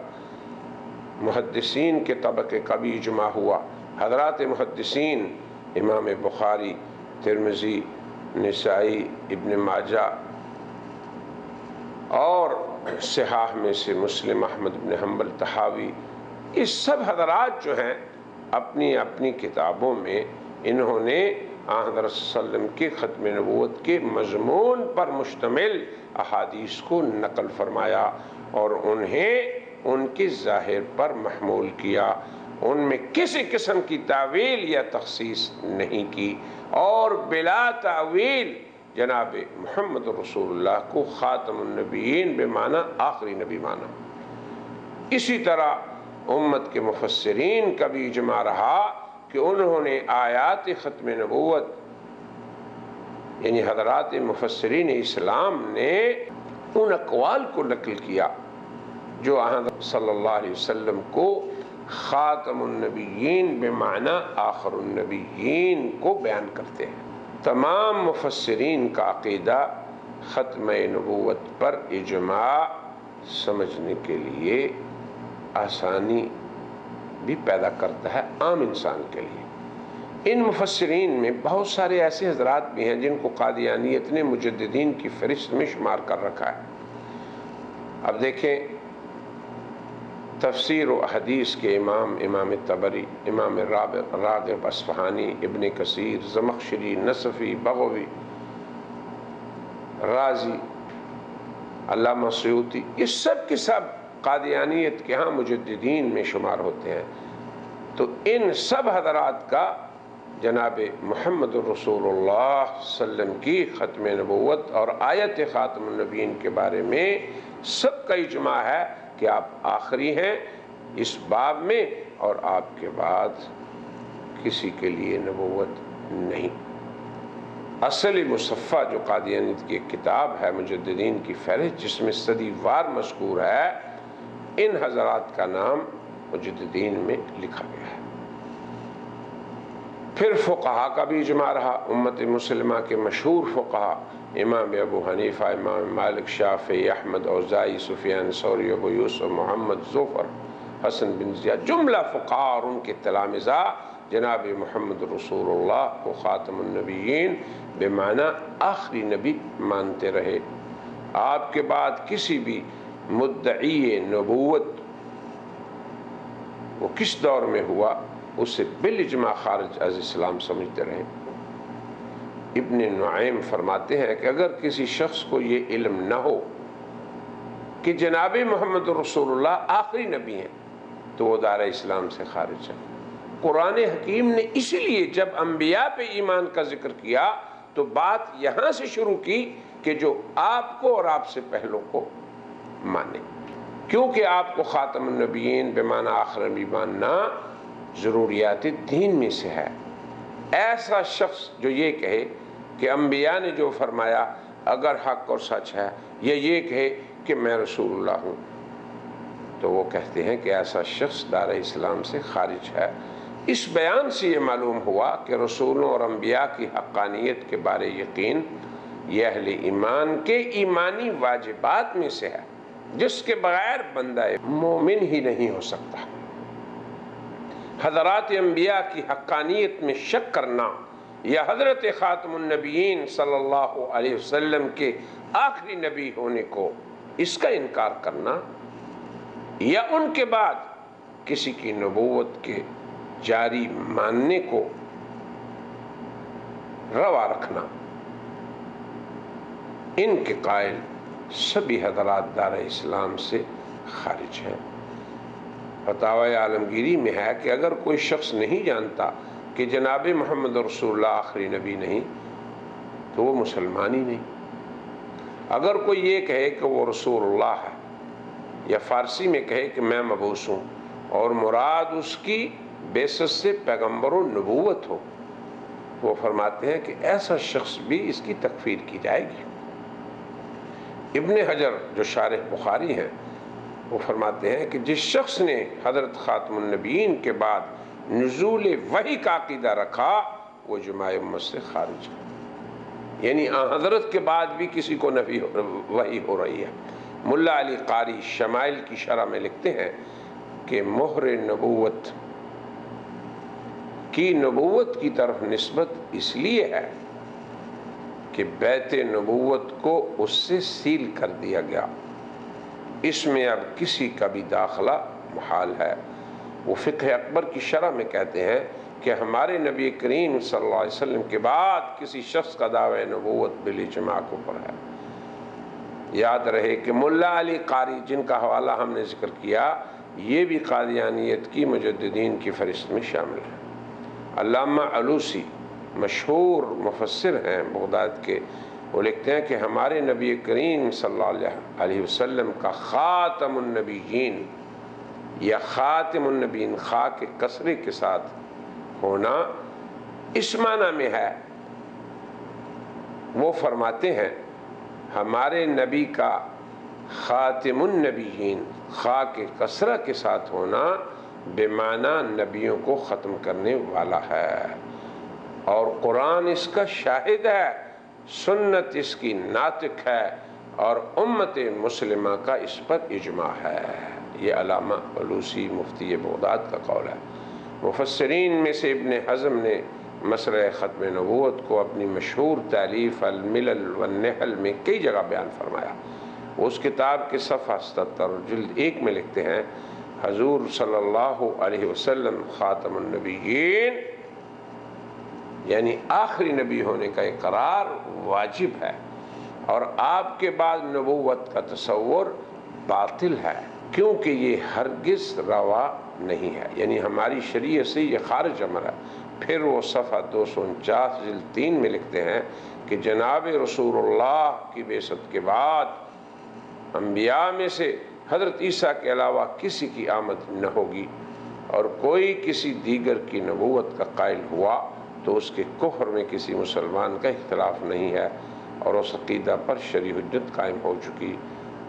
محدثین کے طبقے کا بھی اجماع ہوا۔ حضرات محدثین امام بخاری، ترمذی، نسائی، ابن ماجہ اور صحاح میں سے مسلم، احمد بن حنبل، طحاوی، یہ سب حضرات جو ہیں اپنی اپنی کتابوں میں انہوں نے حضرت صلی اللہ علیہ وسلم کے ختم نبوت کے مضمون پر مشتمل احادیث کو نقل فرمایا اور انہیں ان کے ظاہر پر محمول کیا، ان میں کسی قسم کی تعویل یا تخصیص نہیں کی، اور بلا تعویل جناب محمد رسول اللہ کو خاتم النبیین بمعنی آخری نبی مانا۔ اسی طرح امت کے مفسرین کا بھی اجماع رہا کہ انہوں نے آیات ختم نبوت یعنی حضرات مفسرین اسلام نے ان اقوال کو نقل کیا جو حضرت صلی اللہ علیہ وسلم کو خاتم النبیین بمعنی آخر النبیین کو بیان کرتے ہیں۔ تمام مفسرین کا عقیدہ ختم نبوت پر اجماع سمجھنے کے لیے آسانی بھی پیدا کرتا ہے عام انسان کے لیے۔ ان مفسرین میں بہت سارے ایسے حضرات بھی ہیں جن کو قادیانیت نے مجددین کی فہرست میں شمار کر رکھا ہے۔ اب دیکھیں تفسیر و حدیث کے امام طبری، امام راغب اصفہانی، ابن کثیر، زمخشری، نصفی، بغوی، رازی، علامہ سیوطی، یہ سب کے سب قادیانیت کے ہاں مجددین میں شمار ہوتے ہیں۔ تو ان سب حضرات کا جناب محمد رسول اللہ صلی اللہ علیہ وسلم کی ختم نبوت اور آیت خاتم النبیین کے بارے میں سب کا اجماع ہے کہ آپ آخری ہیں اس باب میں، اور آپ کے بعد کسی کے لیے نبوت نہیں۔ اصل مصفہ جو قادیانیت کی ایک کتاب ہے مجددین کی فہرست جس میں صدی وار مذکور ہے، ان حضرات کا نام مجددین میں لکھا گیا ہے۔ پھر فقہا کا بھی اجماع رہا۔ امت مسلمہ کے مشہور فقہا امام ابو حنیفہ، امام مالک، شافعی، احمد، اوزاعی، سفیان ثوری، ابو یوسف، محمد ظفر، حسن بن زیاد، جملہ فقہا اور ان کے تلامذہ جناب محمد رسول اللہ کو خاتم النبیین بمعنی آخری نبی مانتے رہے۔ آپ کے بعد کسی بھی مدعی نبوت وہ کس دور میں ہوا اسے بالاجماع خارج از اسلام سمجھتے رہے۔ ابن نعیم فرماتے ہیں کہ اگر کسی شخص کو یہ علم نہ ہو کہ جناب محمد رسول اللہ آخری نبی ہیں تو وہ دائرہ اسلام سے خارج ہے۔ قرآن حکیم نے اسی لیے جب انبیاء پہ ایمان کا ذکر کیا تو بات یہاں سے شروع کی کہ جو آپ کو اور آپ سے پہلوں کو مانے، کیونکہ آپ کو خاتم النبیین بمعنی آخر نبی ماننا ضروریات دین میں سے ہے۔ ایسا شخص جو یہ کہے کہ انبیاء نے جو فرمایا اگر حق اور سچ ہے، یا یہ کہے کہ میں رسول اللہ ہوں، تو وہ کہتے ہیں کہ ایسا شخص دار اسلام سے خارج ہے۔ اس بیان سے یہ معلوم ہوا کہ رسولوں اور انبیاء کی حقانیت کے بارے یقین یہ اہل ایمان کے ایمانی واجبات میں سے ہے، جس کے بغیر بندہ مومن ہی نہیں ہو سکتا۔ حضرات انبیاء کی حقانیت میں شک کرنا یا حضرت خاتم النبیین صلی اللہ علیہ وسلم کے آخری نبی ہونے کو اس کا انکار کرنا، یا ان کے بعد کسی کی نبوت کے جاری ماننے کو روا رکھنا، ان کے قائل سبھی حضرات دار اسلام سے خارج ہیں۔ فتاوی عالمگیری میں ہے کہ اگر کوئی شخص نہیں جانتا کہ جناب محمد رسول اللہ آخری نبی نہیں تو وہ مسلمان ہی نہیں۔ اگر کوئی یہ کہے کہ وہ رسول اللہ ہے، یا فارسی میں کہے کہ میں مبعوث ہوں، اور مراد اس کی بعثت سے پیغمبر و نبوت ہو، وہ فرماتے ہیں کہ ایسا شخص بھی اس کی تکفیر کی جائے گی۔ ابن حجر جو شارح بخاری ہیں وہ فرماتے ہیں کہ جس شخص نے حضرت خاتم النبیین کے بعد نزول وحی کا عقیدہ رکھا وہ جماع امت سے خارج ہے، یعنی حضرت کے بعد بھی کسی کو نفی وحی ہو رہی ہے۔ ملا علی قاری شمائل کی شرح میں لکھتے ہیں کہ مہر نبوت کی طرف نسبت اس لیے ہے کہ بیت نبوت کو اس سے سیل کر دیا گیا، اس میں اب کسی کا بھی داخلہ محال ہے۔ وہ فقہ اکبر کی شرح میں کہتے ہیں کہ ہمارے نبی کریم صلی اللہ علیہ وسلم کے بعد کسی شخص کا دعوی نبوت بالاجماع پر ہے۔ یاد رہے کہ ملا علی قاری جن کا حوالہ ہم نے ذکر کیا یہ بھی قادیانیت کی مجددین کی فہرست میں شامل ہے۔ علامہ علوسی مشہور مفسر ہیں بغداد کے، وہ لکھتے ہیں کہ ہمارے نبی کریم صلی اللہ علیہ وسلم کا خاتم النبیین یا خاتم النبیین خا کے کسرے کے ساتھ ہونا اس معنی میں ہے، وہ فرماتے ہیں ہمارے نبی کا خاتم النبیین خا کے کسرہ کے ساتھ ہونا بے معنی نبیوں کو ختم کرنے والا ہے، اور قرآن اس کا شاہد ہے، سنت اس کی ناطق ہے، اور امت مسلمہ کا اس پر اجماع ہے۔ یہ علامہ علوسی مفتی بغداد کا قول ہے۔ مفسرین میں سے ابن حزم نے مسئلہ ختم نبوت کو اپنی مشہور تالیف الملل والنحل میں کئی جگہ بیان فرمایا۔ اس کتاب کے صفحہ 77 جلد 1 میں لکھتے ہیں حضور صلی اللہ علیہ وسلم خاتم النبیین یعنی آخری نبی ہونے کا اقرار واجب ہے، اور آپ کے بعد نبوت کا تصور باطل ہے، کیونکہ یہ ہرگز روا نہیں ہے، یعنی ہماری شریعت سے یہ خارج امر ہے۔ پھر وہ صفحہ 249 جلد 3 میں لکھتے ہیں کہ جناب رسول اللہ کی بعثت کے بعد انبیاء میں سے حضرت عیسیٰ کے علاوہ کسی کی آمد نہ ہوگی، اور کوئی کسی دیگر کی نبوت کا قائل ہوا تو اس کے کفر میں کسی مسلمان کا اختلاف نہیں ہے، اور اس عقیدہ پر شرعی حجت قائم ہو چکی۔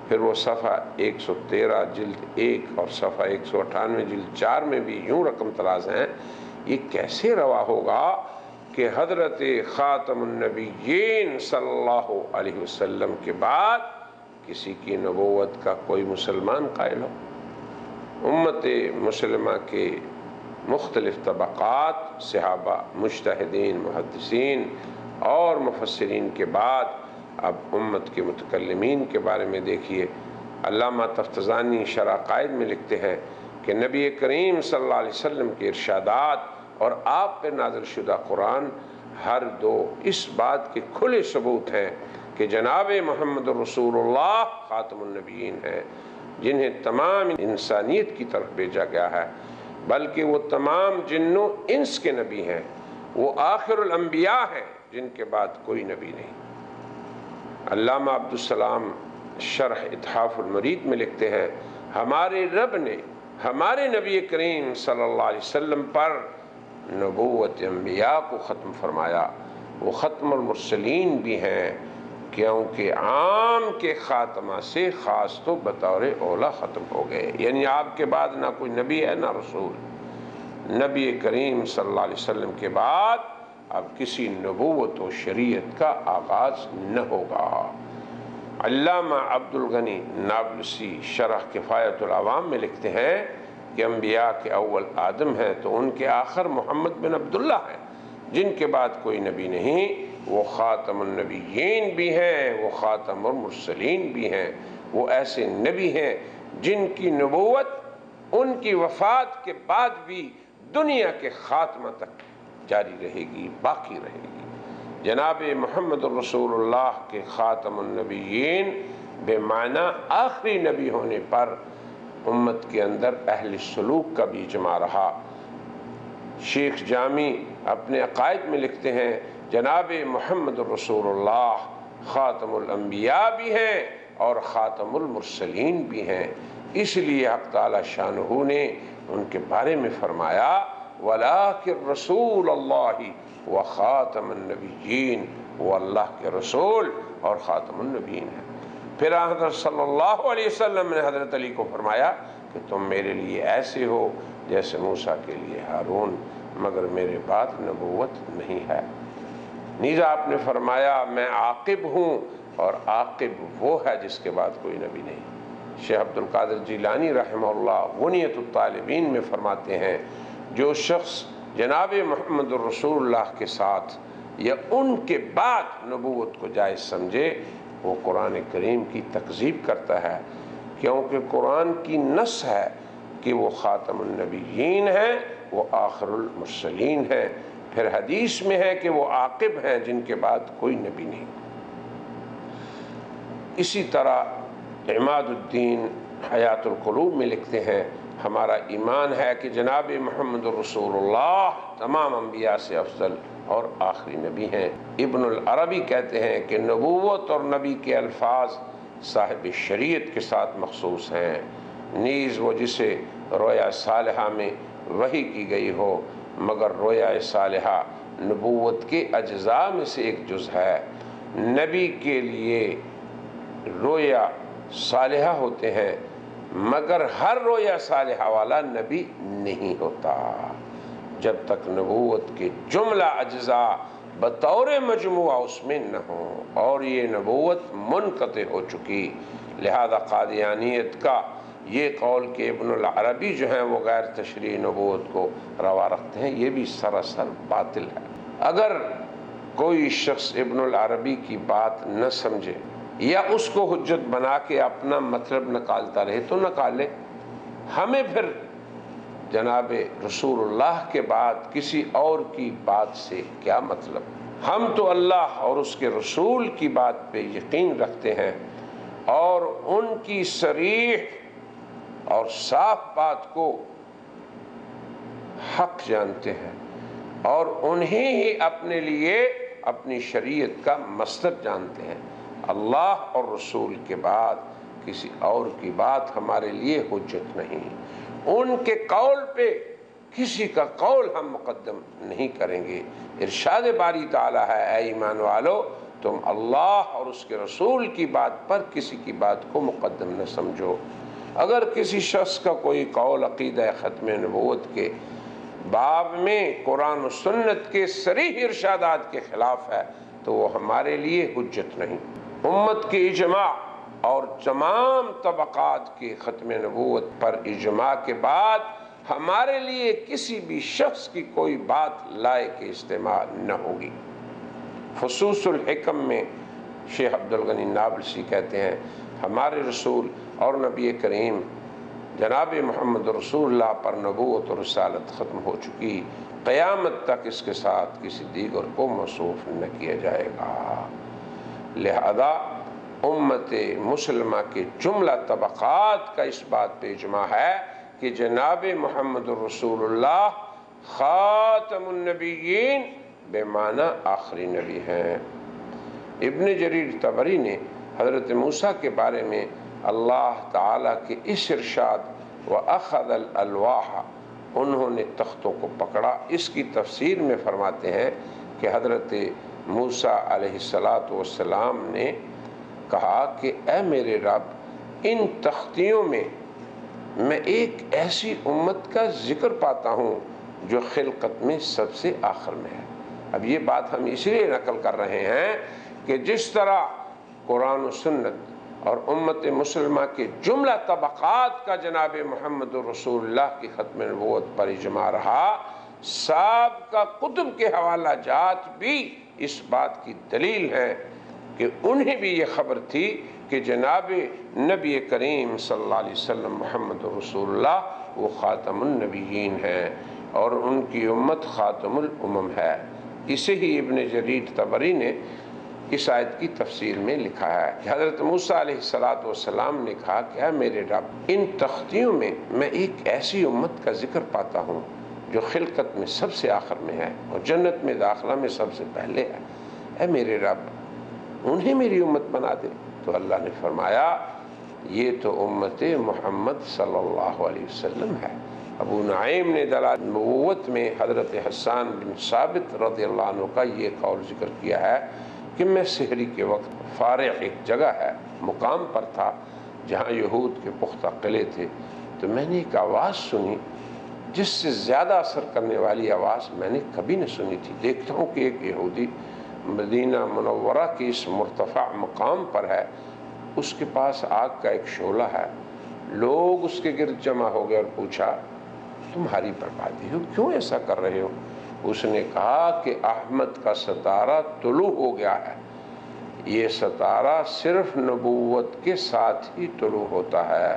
پھر وہ صفحہ 113 جلد 1 اور صفحہ 198 جلد 4 میں بھی یوں رقم تراز ہیں، یہ کیسے روا ہوگا کہ حضرت خاتم النبیین صلی اللہ علیہ وسلم کے بعد کسی کی نبوت کا کوئی مسلمان قائل ہو؟ امت مسلمہ کے مختلف طبقات صحابہ، مجتہدین، محدثین اور مفسرین کے بعد اب امت کے متکلمین کے بارے میں دیکھیے۔ علامہ تفتزانی شرح قائد میں لکھتے ہیں کہ نبی کریم صلی اللہ علیہ وسلم کے ارشادات اور آپ پر نازل شدہ قرآن ہر دو اس بات کے کھلے ثبوت ہیں کہ جناب محمد رسول اللہ خاتم النبیین ہیں، جنہیں تمام انسانیت کی طرف بھیجا گیا ہے، بلکہ وہ تمام جن و انس کے نبی ہیں، وہ آخر الانبیاء ہیں جن کے بعد کوئی نبی نہیں۔ علامہ عبدالسلام شرح اتحاف المرید میں لکھتے ہیں ہمارے رب نے ہمارے نبی کریم صلی اللہ علیہ وسلم پر نبوت انبیاء کو ختم فرمایا، وہ ختم المرسلین بھی ہیں، کیونکہ عام کے خاتمہ سے خاص تو بطور اولا ختم ہو گئے، یعنی آپ کے بعد نہ کوئی نبی ہے نہ رسول۔ نبی کریم صلی اللہ علیہ وسلم کے بعد اب کسی نبوت و شریعت کا آغاز نہ ہوگا۔ علامہ عبد الغنی نابلسی شرح کفایت العوام میں لکھتے ہیں کہ انبیاء کے اول آدم ہیں تو ان کے آخر محمد بن عبداللہ ہیں، جن کے بعد کوئی نبی نہیں، وہ خاتم النبیین بھی ہیں، وہ خاتم المرسلین بھی ہیں، وہ ایسے نبی ہیں جن کی نبوت ان کی وفات کے بعد بھی دنیا کے خاتمہ تک جاری رہے گی، باقی رہے گی۔ جناب محمد الرسول اللہ کے خاتم النبیین بے معنی آخری نبی ہونے پر امت کے اندر اہل سلوک کا بھی اجماع رہا۔ شیخ جامی اپنے عقائد میں لکھتے ہیں جناب محمد الرسول اللہ خاتم الانبیاء بھی ہیں اور خاتم المرسلین بھی ہیں، اس لیے حق تعالی شانہ نے ان کے بارے میں فرمایا وَلَٰكِن رسول اللہ وخاتم النبیین، وہ اللہ کے رسول اور خاتم النبیین ہیں۔ پھر حضرت صلی اللہ علیہ وسلم نے حضرت علی کو فرمایا کہ تم میرے لیے ایسے ہو جیسے موسیٰ کے لیے ہارون، مگر میرے بعد نبوت نہیں ہے۔ نیز آپ نے فرمایا میں عاقب ہوں، اور عاقب وہ ہے جس کے بعد کوئی نبی نہیں۔ شیخ عبد القادر جیلانی رحمہ اللہ غنیۃ الطالبین میں فرماتے ہیں جو شخص جناب محمد الرسول اللہ کے ساتھ یا ان کے بعد نبوت کو جائز سمجھے، وہ قرآن کریم کی تکذیب کرتا ہے، کیونکہ قرآن کی نص ہے کہ وہ خاتم النبیین ہیں، وہ آخر المرسلین ہیں۔ پھر حدیث میں ہے کہ وہ عاقب ہیں جن کے بعد کوئی نبی نہیں۔ اسی طرح عماد الدین حیات القلوب میں لکھتے ہیں ہمارا ایمان ہے کہ جناب محمد الرسول اللہ تمام انبیاء سے افضل اور آخری نبی ہیں۔ ابن العربی کہتے ہیں کہ نبوت اور نبی کے الفاظ صاحب شریعت کے ساتھ مخصوص ہیں، نیز وہ جسے رویا صالحہ میں وحی کی گئی ہو، مگر رویا صالحہ نبوت کے اجزاء میں سے ایک جز ہے۔ نبی کے لیے رویا صالحہ ہوتے ہیں، مگر ہر رویا صالحہ والا نبی نہیں ہوتا جب تک نبوت کے جملہ اجزاء بطور مجموعہ اس میں نہ ہوں، اور یہ نبوت منقطع ہو چکی۔ لہذا قادیانیت کا یہ قول کہ ابن العربی جو ہیں وہ غیر تشریعی نبوت کو روا رکھتے ہیں، یہ بھی سراسر باطل ہے۔ اگر کوئی شخص ابن العربی کی بات نہ سمجھے یا اس کو حجت بنا کے اپنا مطلب نکالتا رہے تو نکالے، ہمیں پھر جناب رسول اللہ کے بعد کسی اور کی بات سے کیا مطلب؟ ہم تو اللہ اور اس کے رسول کی بات پہ یقین رکھتے ہیں اور ان کی صریح اور صاف بات کو حق جانتے ہیں، اور انہیں ہی اپنے لیے اپنی شریعت کا مصدر جانتے ہیں۔ اللہ اور رسول کے بعد کسی اور کی بات ہمارے لیے حجت نہیں، ان کے قول پہ کسی کا قول ہم مقدم نہیں کریں گے۔ ارشاد باری تعالیٰ ہے اے ایمان والو تم اللہ اور اس کے رسول کی بات پر کسی کی بات کو مقدم نہ سمجھو۔ اگر کسی شخص کا کوئی قول عقیدہ ختم نبوت کے باب میں قرآن و سنت کے صریح ارشادات کے خلاف ہے تو وہ ہمارے لیے حجت نہیں۔ امت کے اجماع اور تمام طبقات کے ختم نبوت پر اجماع کے بعد ہمارے لیے کسی بھی شخص کی کوئی بات لائق استعمال نہ ہوگی۔ فصوص الحکم میں شیخ عبد الغنی نابلسی کہتے ہیں ہمارے رسول اور نبی کریم جناب محمد رسول اللہ پر نبوت اور رسالت ختم ہو چکی، قیامت تک اس کے ساتھ کسی دیگر کو موصوف نہ کیا جائے گا۔ لہذا امت مسلمہ کے جملہ طبقات کا اس بات پہ اجماع ہے کہ جناب محمد الرسول اللہ خاتم النبیین بے معنی آخری نبی ہیں۔ ابن جریر طبری نے حضرت موسیٰ کے بارے میں اللہ تعالیٰ کے اس ارشاد وَأَخَذَ الْأَلْوَاحَ انہوں نے تختوں کو پکڑا۔ اس کی تفسیر میں فرماتے ہیں کہ حضرت موسیٰ علیہ السلام نے کہا کہ اے میرے رب، ان تختیوں میں میں ایک ایسی امت کا ذکر پاتا ہوں جو خلقت میں سب سے آخر میں ہے۔ اب یہ بات ہم اس لیے نقل کر رہے ہیں کہ جس طرح قرآن و سنت اور امت مسلمہ کے جملہ طبقات کا جناب محمد رسول اللہ کی ختم نبوت پر اجماع رہا، سابقہ کتب کے حوالہ جات بھی اس بات کی دلیل ہے کہ انہیں بھی یہ خبر تھی کہ جناب نبی کریم صلی اللہ علیہ وسلم محمد رسول اللہ وہ خاتم النبیین ہیں اور ان کی امت خاتم الامم ہے۔ اسے ہی ابن جریر طبری نے اس آیت کی تفسیر میں لکھا ہے کہ حضرت موسیٰ علیہ السلام نے کہا کہ اے میرے رب، ان تختیوں میں میں ایک ایسی امت کا ذکر پاتا ہوں جو خلقت میں سب سے آخر میں ہے اور جنت میں داخلہ میں سب سے پہلے ہے۔ اے میرے رب، انہیں میری امت بنا دے۔ تو اللہ نے فرمایا یہ تو امت محمد صلی اللہ علیہ وسلم ہے۔ ابو نعیم نے دلائل نبوت میں حضرت حسان بن ثابت رضی اللہ عنہ کا یہ قول ذکر کیا ہے کہ میں سحری کے وقت فارغ ایک جگہ ہے، مقام پر تھا جہاں یہود کے پختہ قلعے تھے، تو میں نے ایک آواز سنی جس سے زیادہ اثر کرنے والی آواز میں نے کبھی نہ سنی تھی۔ دیکھتا ہوں کہ ایک یہودی مدینہ منورہ کی اس مرتفع مقام پر ہے، اس کے پاس آگ کا ایک شعلہ ہے، لوگ اس کے گرد جمع ہو گئے اور پوچھا تمہاری بربادی ہو، کیوں ایسا کر رہے ہو؟ اس نے کہا کہ احمد کا ستارہ طلوع ہو گیا ہے، یہ ستارہ صرف نبوت کے ساتھ ہی طلوع ہوتا ہے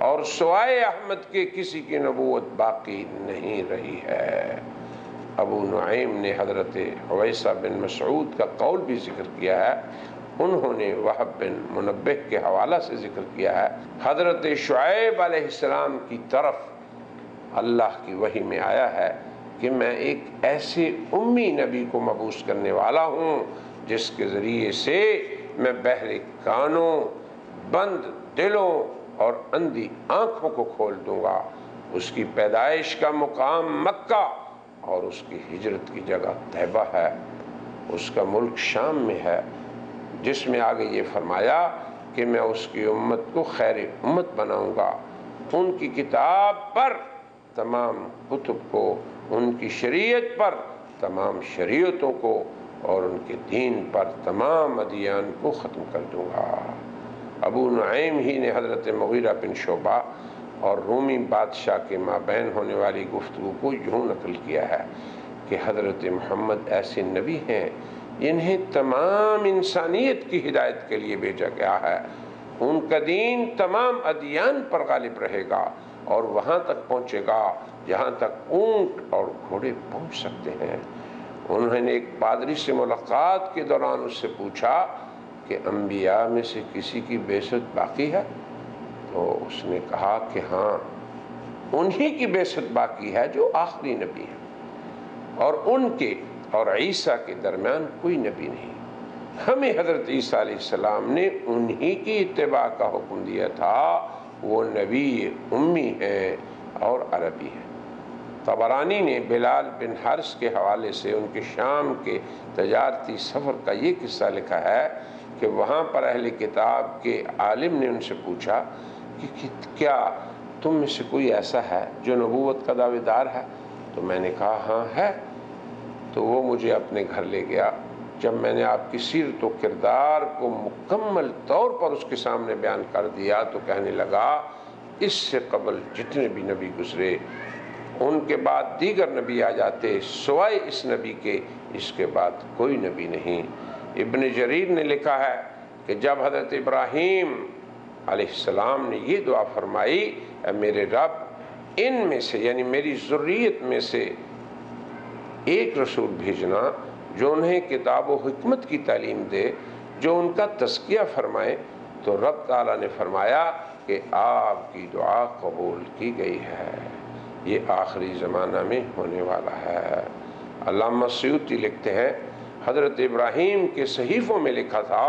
اور سوائے احمد کے کسی کی نبوت باقی نہیں رہی ہے۔ ابو نعیم نے حضرت حویسہ بن مسعود کا قول بھی ذکر کیا ہے، انہوں نے وہب بن منبہ کے حوالہ سے ذکر کیا ہے، حضرت شعیب علیہ السلام کی طرف اللہ کی وحی میں آیا ہے کہ میں ایک ایسے امی نبی کو مبعوث کرنے والا ہوں جس کے ذریعے سے میں بہرے کانوں، بند دلوں اور اندھی آنکھوں کو کھول دوں گا۔ اس کی پیدائش کا مقام مکہ اور اس کی ہجرت کی جگہ طیبہ ہے، اس کا ملک شام میں ہے، جس میں آگے یہ فرمایا کہ میں اس کی امت کو خیر امت بناؤں گا، ان کی کتاب پر تمام کتب کو، ان کی شریعت پر تمام شریعتوں کو اور ان کے دین پر تمام ادیان کو ختم کر دوں گا۔ ابو نعیم ہی نے حضرت مغیرہ بن شعبہ اور رومی بادشاہ کے مابین ہونے والی گفتگو کو یوں نقل کیا ہے کہ حضرت محمد ایسے نبی ہیں انہیں تمام انسانیت کی ہدایت کے لیے بھیجا گیا ہے، ان کا دین تمام ادیان پر غالب رہے گا اور وہاں تک پہنچے گا جہاں تک اونٹ اور گھوڑے پہنچ سکتے ہیں۔ انہوں نے ایک پادری سے ملاقات کے دوران اس سے پوچھا کہ انبیاء میں سے کسی کی بعثت باقی ہے؟ تو اس نے کہا کہ ہاں، انہی کی بعثت باقی ہے جو آخری نبی ہیں، اور ان کے اور عیسیٰ کے درمیان کوئی نبی نہیں۔ ہمیں حضرت عیسیٰ علیہ السلام نے انہی کی اتباع کا حکم دیا تھا، وہ نبی امی ہیں اور عربی ہیں۔ طبرانی نے بلال بن حارث کے حوالے سے ان کے شام کے تجارتی سفر کا یہ قصہ لکھا ہے کہ وہاں پر اہل کتاب کے عالم نے ان سے پوچھا کہ کیا تم میں سے کوئی ایسا ہے جو نبوت کا دعوے دار ہے؟ تو میں نے کہا ہاں ہے۔ تو وہ مجھے اپنے گھر لے گیا۔ جب میں نے آپ کی سیرت و کردار کو مکمل طور پر اس کے سامنے بیان کر دیا تو کہنے لگا اس سے قبل جتنے بھی نبی گزرے ان کے بعد دیگر نبی آ جاتے، سوائے اس نبی کے اس کے بعد کوئی نبی نہیں۔ ابن جریر نے لکھا ہے کہ جب حضرت ابراہیم علیہ السلام نے یہ دعا فرمائی، اے میرے رب، ان میں سے یعنی میری ذریت میں سے ایک رسول بھیجنا جو انہیں کتاب و حکمت کی تعلیم دے، جو ان کا تزکیہ فرمائے، تو رب تعالیٰ نے فرمایا کہ آپ کی دعا قبول کی گئی ہے، یہ آخری زمانہ میں ہونے والا ہے۔ علامہ سیوطی لکھتے ہیں حضرت ابراہیم کے صحیفوں میں لکھا تھا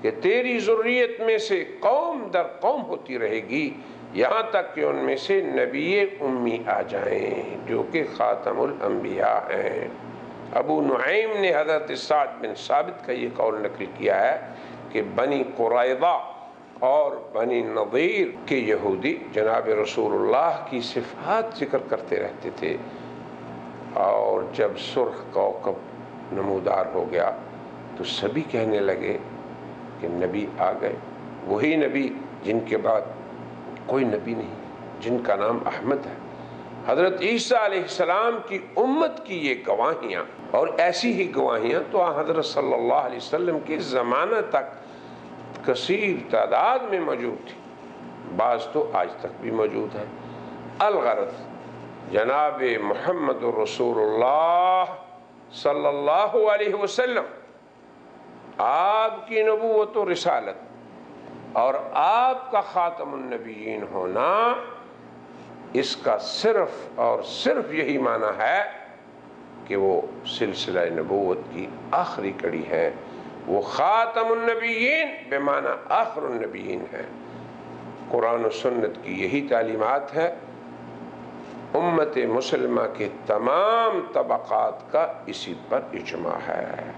کہ تیری ذریت میں سے قوم در قوم ہوتی رہے گی یہاں تک کہ ان میں سے نبی امی آ جائیں جو کہ خاتم الانبیاء ہیں۔ ابو نعیم نے حضرت سعد بن ثابت کا یہ قول نقل کیا ہے کہ بنی قریظہ اور بنی نضیر کے یہودی جناب رسول اللہ کی صفات ذکر کرتے رہتے تھے، اور جب سرخ کوکب نمودار ہو گیا تو سبھی کہنے لگے کہ نبی آ گئے، وہی نبی جن کے بعد کوئی نبی نہیں، جن کا نام احمد ہے۔ حضرت عیسیٰ علیہ السلام کی امت کی یہ گواہیاں اور ایسی ہی گواہیاں تو حضرت صلی اللہ علیہ وسلم کے زمانہ تک کثیر تعداد میں موجود تھی، بعض تو آج تک بھی موجود ہے۔ الغرض جناب محمد رسول اللہ صلی اللہ علیہ وسلم، آپ کی نبوت و رسالت اور آپ کا خاتم النبیین ہونا، اس کا صرف اور صرف یہی معنی ہے کہ وہ سلسلہ نبوت کی آخری کڑی ہے، وہ خاتم النبیین بمعنی آخر النبیین ہے۔ قرآن و سنت کی یہی تعلیمات ہے، امت مسلمہ کے تمام طبقات کا اسی پر اجماع ہے،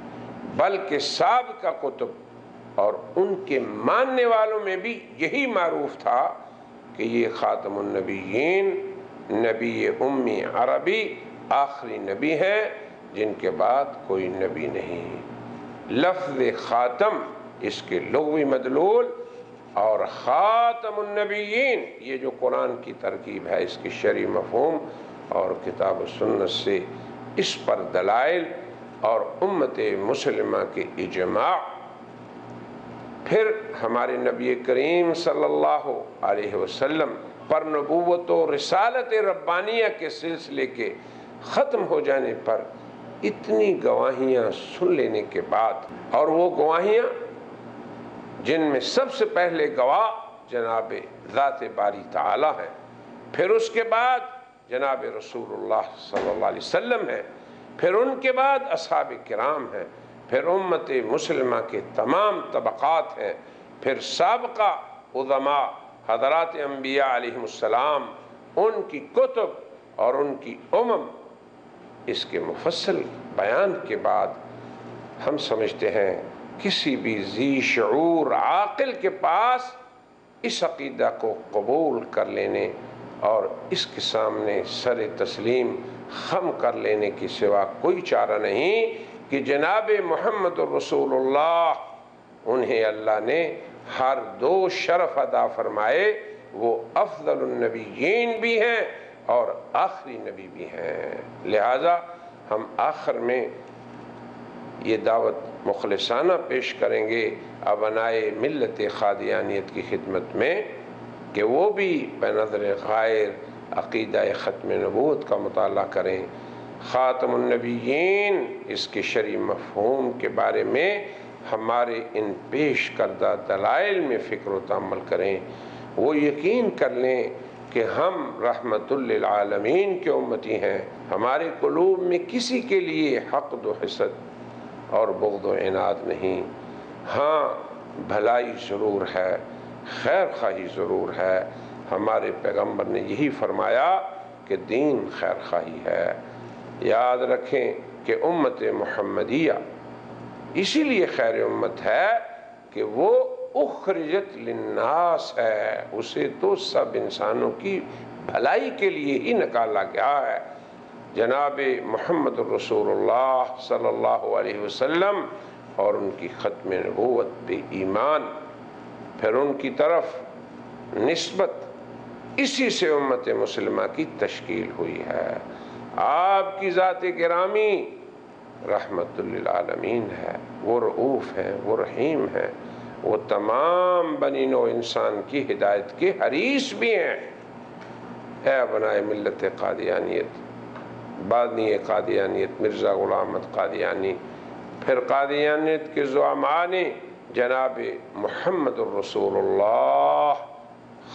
بلکہ سابقہ کتب اور ان کے ماننے والوں میں بھی یہی معروف تھا کہ یہ خاتم النبیین، نبی امی عربی آخری نبی ہیں جن کے بعد کوئی نبی نہیں۔ لفظ خاتم اس کے لغوی مدلول اور خاتم النبیین یہ جو قرآن کی ترکیب ہے، اس کی شرعی مفہوم اور کتاب و سنت سے اس پر دلائل اور امت مسلمہ کے اجماع، پھر ہمارے نبی کریم صلی اللہ علیہ وسلم پر نبوت و رسالت ربانیہ کے سلسلے کے ختم ہو جانے پر اتنی گواہیاں سن لینے کے بعد، اور وہ گواہیاں جن میں سب سے پہلے گواہ جناب ذات باری تعالی ہیں، پھر اس کے بعد جناب رسول اللہ صلی اللہ علیہ وسلم ہیں، پھر ان کے بعد اصحاب کرام ہیں، پھر امت مسلمہ کے تمام طبقات ہیں، پھر سابقہ علماء حضرات انبیاء علیہ السلام، ان کی کتب اور ان کی اس کے مفصل بیان کے بعد ہم سمجھتے ہیں کسی بھی ذی شعور عاقل کے پاس اس عقیدہ کو قبول کر لینے اور اس کے سامنے سر تسلیم خم کر لینے کی سوا کوئی چارہ نہیں کہ جناب محمد الرسول اللہ، انہیں اللہ نے ہر دو شرف عطا فرمائے، وہ افضل النبیین بھی ہیں اور آخری نبی بھی ہیں۔ لہٰذا ہم آخر میں یہ دعوت مخلصانہ پیش کریں گے ابنائے ملت قادیانیت کی خدمت میں کہ وہ بھی بنظر غائر عقیدہ ختم نبوت کا مطالعہ کریں، خاتم النبیین اس کے شرعی مفہوم کے بارے میں ہمارے ان پیش کردہ دلائل میں فکر و تأمل کریں، وہ یقین کر لیں کہ ہم رحمت للعالمین کے امتی ہیں، ہمارے قلوب میں کسی کے لیے حقد و حسد اور بغض و عناد نہیں، ہاں بھلائی ضرور ہے، خیر خواہی ضرور ہے۔ ہمارے پیغمبر نے یہی فرمایا کہ دین خیر خواہی ہے۔ یاد رکھیں کہ امت محمدیہ اسی لیے خیر امت ہے کہ وہ اخرجت للناس ہے، اسے تو سب انسانوں کی بھلائی کے لیے ہی نکالا گیا ہے۔ جناب محمد الرسول اللہ صلی اللہ علیہ وسلم اور ان کی ختم نبوت پہ ایمان، پھر ان کی طرف نسبت، اسی سے امت مسلمہ کی تشکیل ہوئی ہے۔ آپ کی ذات گرامی رحمت للعالمین ہے، وہ رؤوف ہیں، وہ رحیم ہیں، وہ تمام بنی نوع انسان کی ہدایت کے حریص بھی ہیں۔ اے ابنائے ملت قادیانیت، بانی قادیانیت مرزا غلام احمد قادیانی، پھر قادیانیت کے زعماء نے جناب محمد الرسول اللہ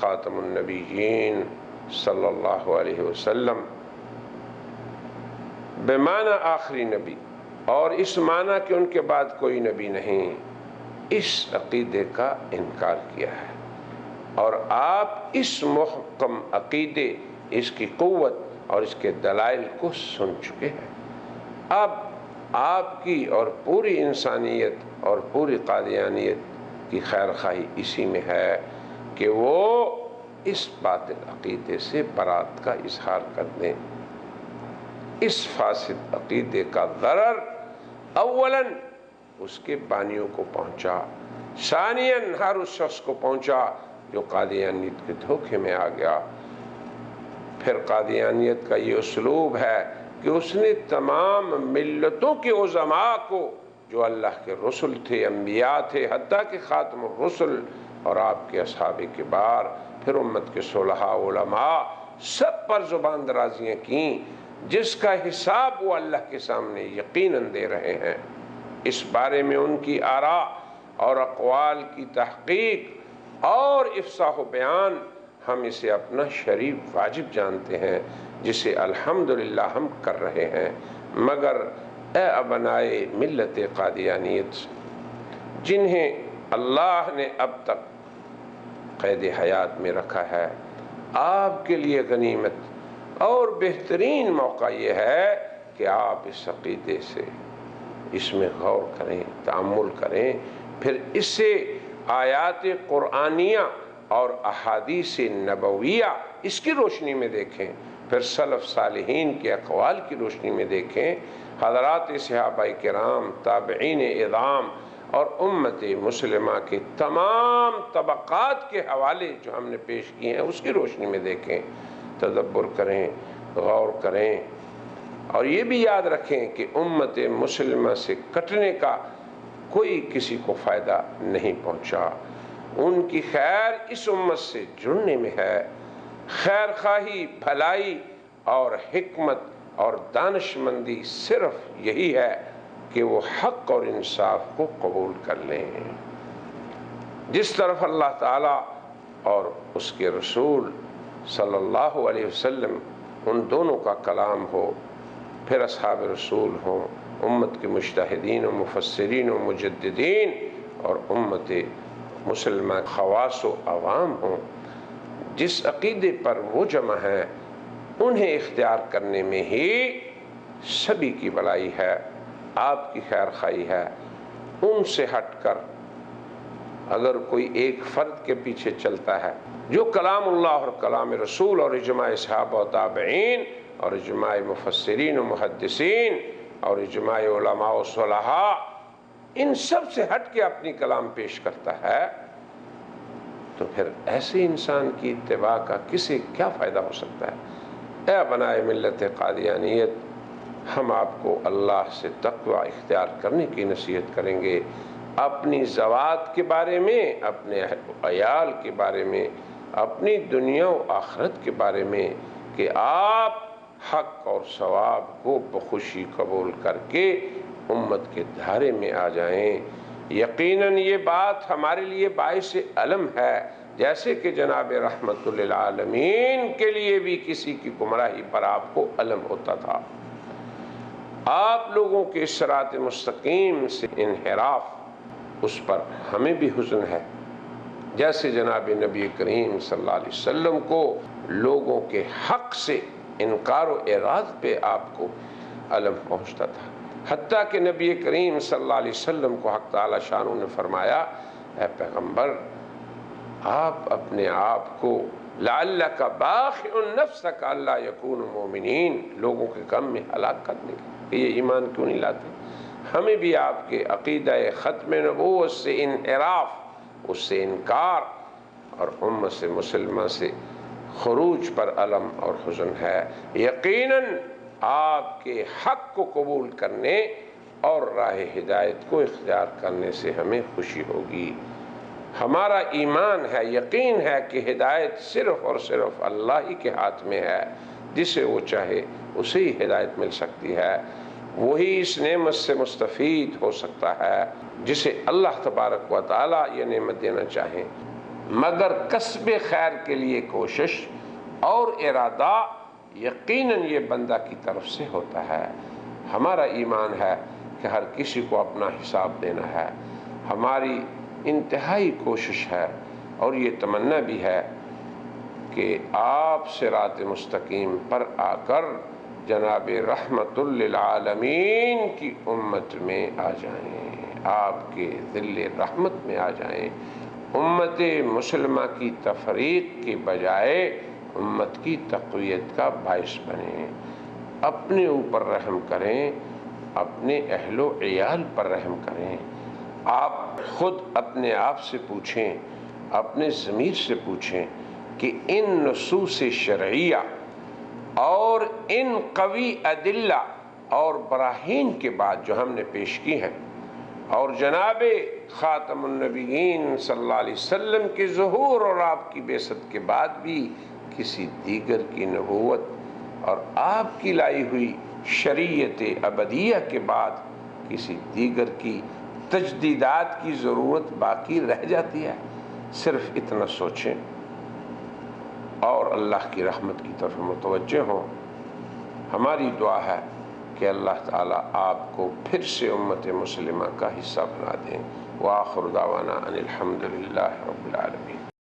خاتم النبیین صلی اللہ علیہ وسلم بمعنی آخری نبی، اور اس معنی کہ ان کے بعد کوئی نبی نہیں، اس عقیدے کا انکار کیا ہے۔ اور آپ اس محکم عقیدے، اس کی قوت اور اس کے دلائل کو سن چکے ہیں۔ اب آپ کی اور پوری انسانیت اور پوری قادیانیت کی خیر خواہی اسی میں ہے کہ وہ اس باطل عقیدے سے برات کا اظہار کر دیں۔ اس فاسد عقیدے کا ضرر اولاً اس کے بانیوں کو پہنچا، ثانیاً ہر اس شخص کو پہنچا جو قادیانیت کے دھوکے میں آ گیا۔ پھر قادیانیت کا یہ اسلوب ہے کہ اس نے تمام ملتوں کے عظماء کو، جو اللہ کے رسل تھے، انبیاء تھے، حتیٰ کہ خاتم الرسل اور آپ کے اصحاب کبار، پھر امت کے صلحاء علماء، سب پر زبان درازیاں کیں، جس کا حساب وہ اللہ کے سامنے یقیناً دے رہے ہیں۔ اس بارے میں ان کی آراء اور اقوال کی تحقیق اور افصاح و بیان ہم اسے اپنا شریف واجب جانتے ہیں، جسے الحمدللہ ہم کر رہے ہیں۔ مگر اے ابنائے ملت قادیانیت، جنہیں اللہ نے اب تک قید حیات میں رکھا ہے، آپ کے لیے غنیمت اور بہترین موقع یہ ہے کہ آپ اس عقیدے سے، اس میں غور کریں، تأمل کریں، پھر اس سے آیات قرآنیہ اور احادیث نبویہ اس کی روشنی میں دیکھیں، پھر سلف صالحین کے اقوال کی روشنی میں دیکھیں، حضرات صحابہ کرام، تابعین اعظام اور امت مسلمہ کے تمام طبقات کے حوالے جو ہم نے پیش کیے ہیں اس کی روشنی میں دیکھیں، تدبر کریں، غور کریں، اور یہ بھی یاد رکھیں کہ امت مسلمہ سے کٹنے کا کوئی کسی کو فائدہ نہیں پہنچا۔ ان کی خیر اس امت سے جڑنے میں ہے۔ خیر خواہی، بھلائی اور حکمت اور دانشمندی صرف یہی ہے کہ وہ حق اور انصاف کو قبول کر لیں۔ جس طرف اللہ تعالیٰ اور اس کے رسول صلی اللہ علیہ وسلم، ان دونوں کا کلام ہو، پھر اصحاب رسول ہوں، امت کے مجتہدین و مفسرین و مجددین اور امت مسلمہ خواص و عوام ہوں، جس عقیدے پر وہ جمع ہیں انہیں اختیار کرنے میں ہی سبھی کی بھلائی ہے، آپ کی خیر خواہی ہے۔ ان سے ہٹ کر اگر کوئی ایک فرد کے پیچھے چلتا ہے جو کلام اللہ اور کلام رسول اور اجماع صحابہ و تابعین اور اجماع مفسرین و محدثین اور اجماع علماء و صلحاء، ان سب سے ہٹ کے اپنی کلام پیش کرتا ہے، تو پھر ایسے انسان کی اتباع کا کسے کیا فائدہ ہو سکتا ہے؟ اے بنائے ملت قادیانیت، ہم آپ کو اللہ سے تقوی اختیار کرنے کی نصیحت کریں گے، اپنی ذوات کے بارے میں، اپنے اہل و عیال کے بارے میں، اپنی دنیا و آخرت کے بارے میں، کہ آپ حق اور ثواب کو بخوشی قبول کر کے امت کے دھارے میں آ جائیں۔ یقیناً یہ بات ہمارے لیے باعث علم ہے، جیسے کہ جناب رحمت للعالمین کے لیے بھی کسی کی گمراہی پر آپ کو علم ہوتا تھا۔ آپ لوگوں کے صراط مستقیم سے انحراف، اس پر ہمیں بھی حزن ہے، جیسے جناب نبی کریم صلی اللہ علیہ وسلم کو لوگوں کے حق سے انکار و اعراض پہ آپ کو علم پہنچتا تھا، حتیٰ کہ نبی کریم صلی اللہ علیہ وسلم کو حق تعالی شانہ نے فرمایا، اے پیغمبر، آپ اپنے آپ کو لعلک باخع نفسک الا یکونوا مؤمنین، لوگوں کے غم میں ہلاک کرنے کہ یہ ایمان کیوں نہیں لاتے۔ ہمیں بھی آپ کے عقیدہ ختم نبوت سے انحراف، اس سے انکار اور امت سے مسلمہ سے خروج پر علم اور حزن ہے۔ یقیناً آپ کے حق کو قبول کرنے اور راہ ہدایت کو اختیار کرنے سے ہمیں خوشی ہوگی۔ ہمارا ایمان ہے، یقین ہے کہ ہدایت صرف اور صرف اللہ ہی کے ہاتھ میں ہے، جسے وہ چاہے اسے ہی ہدایت مل سکتی ہے، وہی اس نعمت سے مستفید ہو سکتا ہے جسے اللہ تبارک و تعالی یہ نعمت دینا چاہیں۔ مگر کسب خیر کے لیے کوشش اور ارادہ یقیناً یہ بندہ کی طرف سے ہوتا ہے۔ ہمارا ایمان ہے کہ ہر کسی کو اپنا حساب دینا ہے، ہماری انتہائی کوشش ہے اور یہ تمنا بھی ہے کہ آپ صراط مستقیم پر آ کر جناب رحمت للعالمین کی امت میں آ جائیں، آپ کے ظل رحمت میں آ جائیں، امت مسلمہ کی تفریق کے بجائے امت کی تقویت کا باعث بنیں، اپنے اوپر رحم کریں، اپنے اہل و عیال پر رحم کریں۔ آپ خود اپنے آپ سے پوچھیں، اپنے ضمیر سے پوچھیں کہ ان نصوص شرعیہ اور ان قوی ادلہ اور براہین کے بعد جو ہم نے پیش کی ہیں، اور جناب خاتم النبیین صلی اللہ علیہ وسلم کے ظہور اور آپ کی بعثت کے بعد بھی کسی دیگر کی نبوت اور آپ کی لائی ہوئی شریعت ابدیہ کے بعد کسی دیگر کی تجدیدات کی ضرورت باقی رہ جاتی ہے؟ صرف اتنا سوچیں اور اللہ کی رحمت کی طرف متوجہ ہوں۔ ہماری دعا ہے کہ اللہ تعالیٰ آپ کو پھر سے امت مسلمہ کا حصہ بنا دیں۔ وآخر دعوانا ان الحمد للہ رب العالمین۔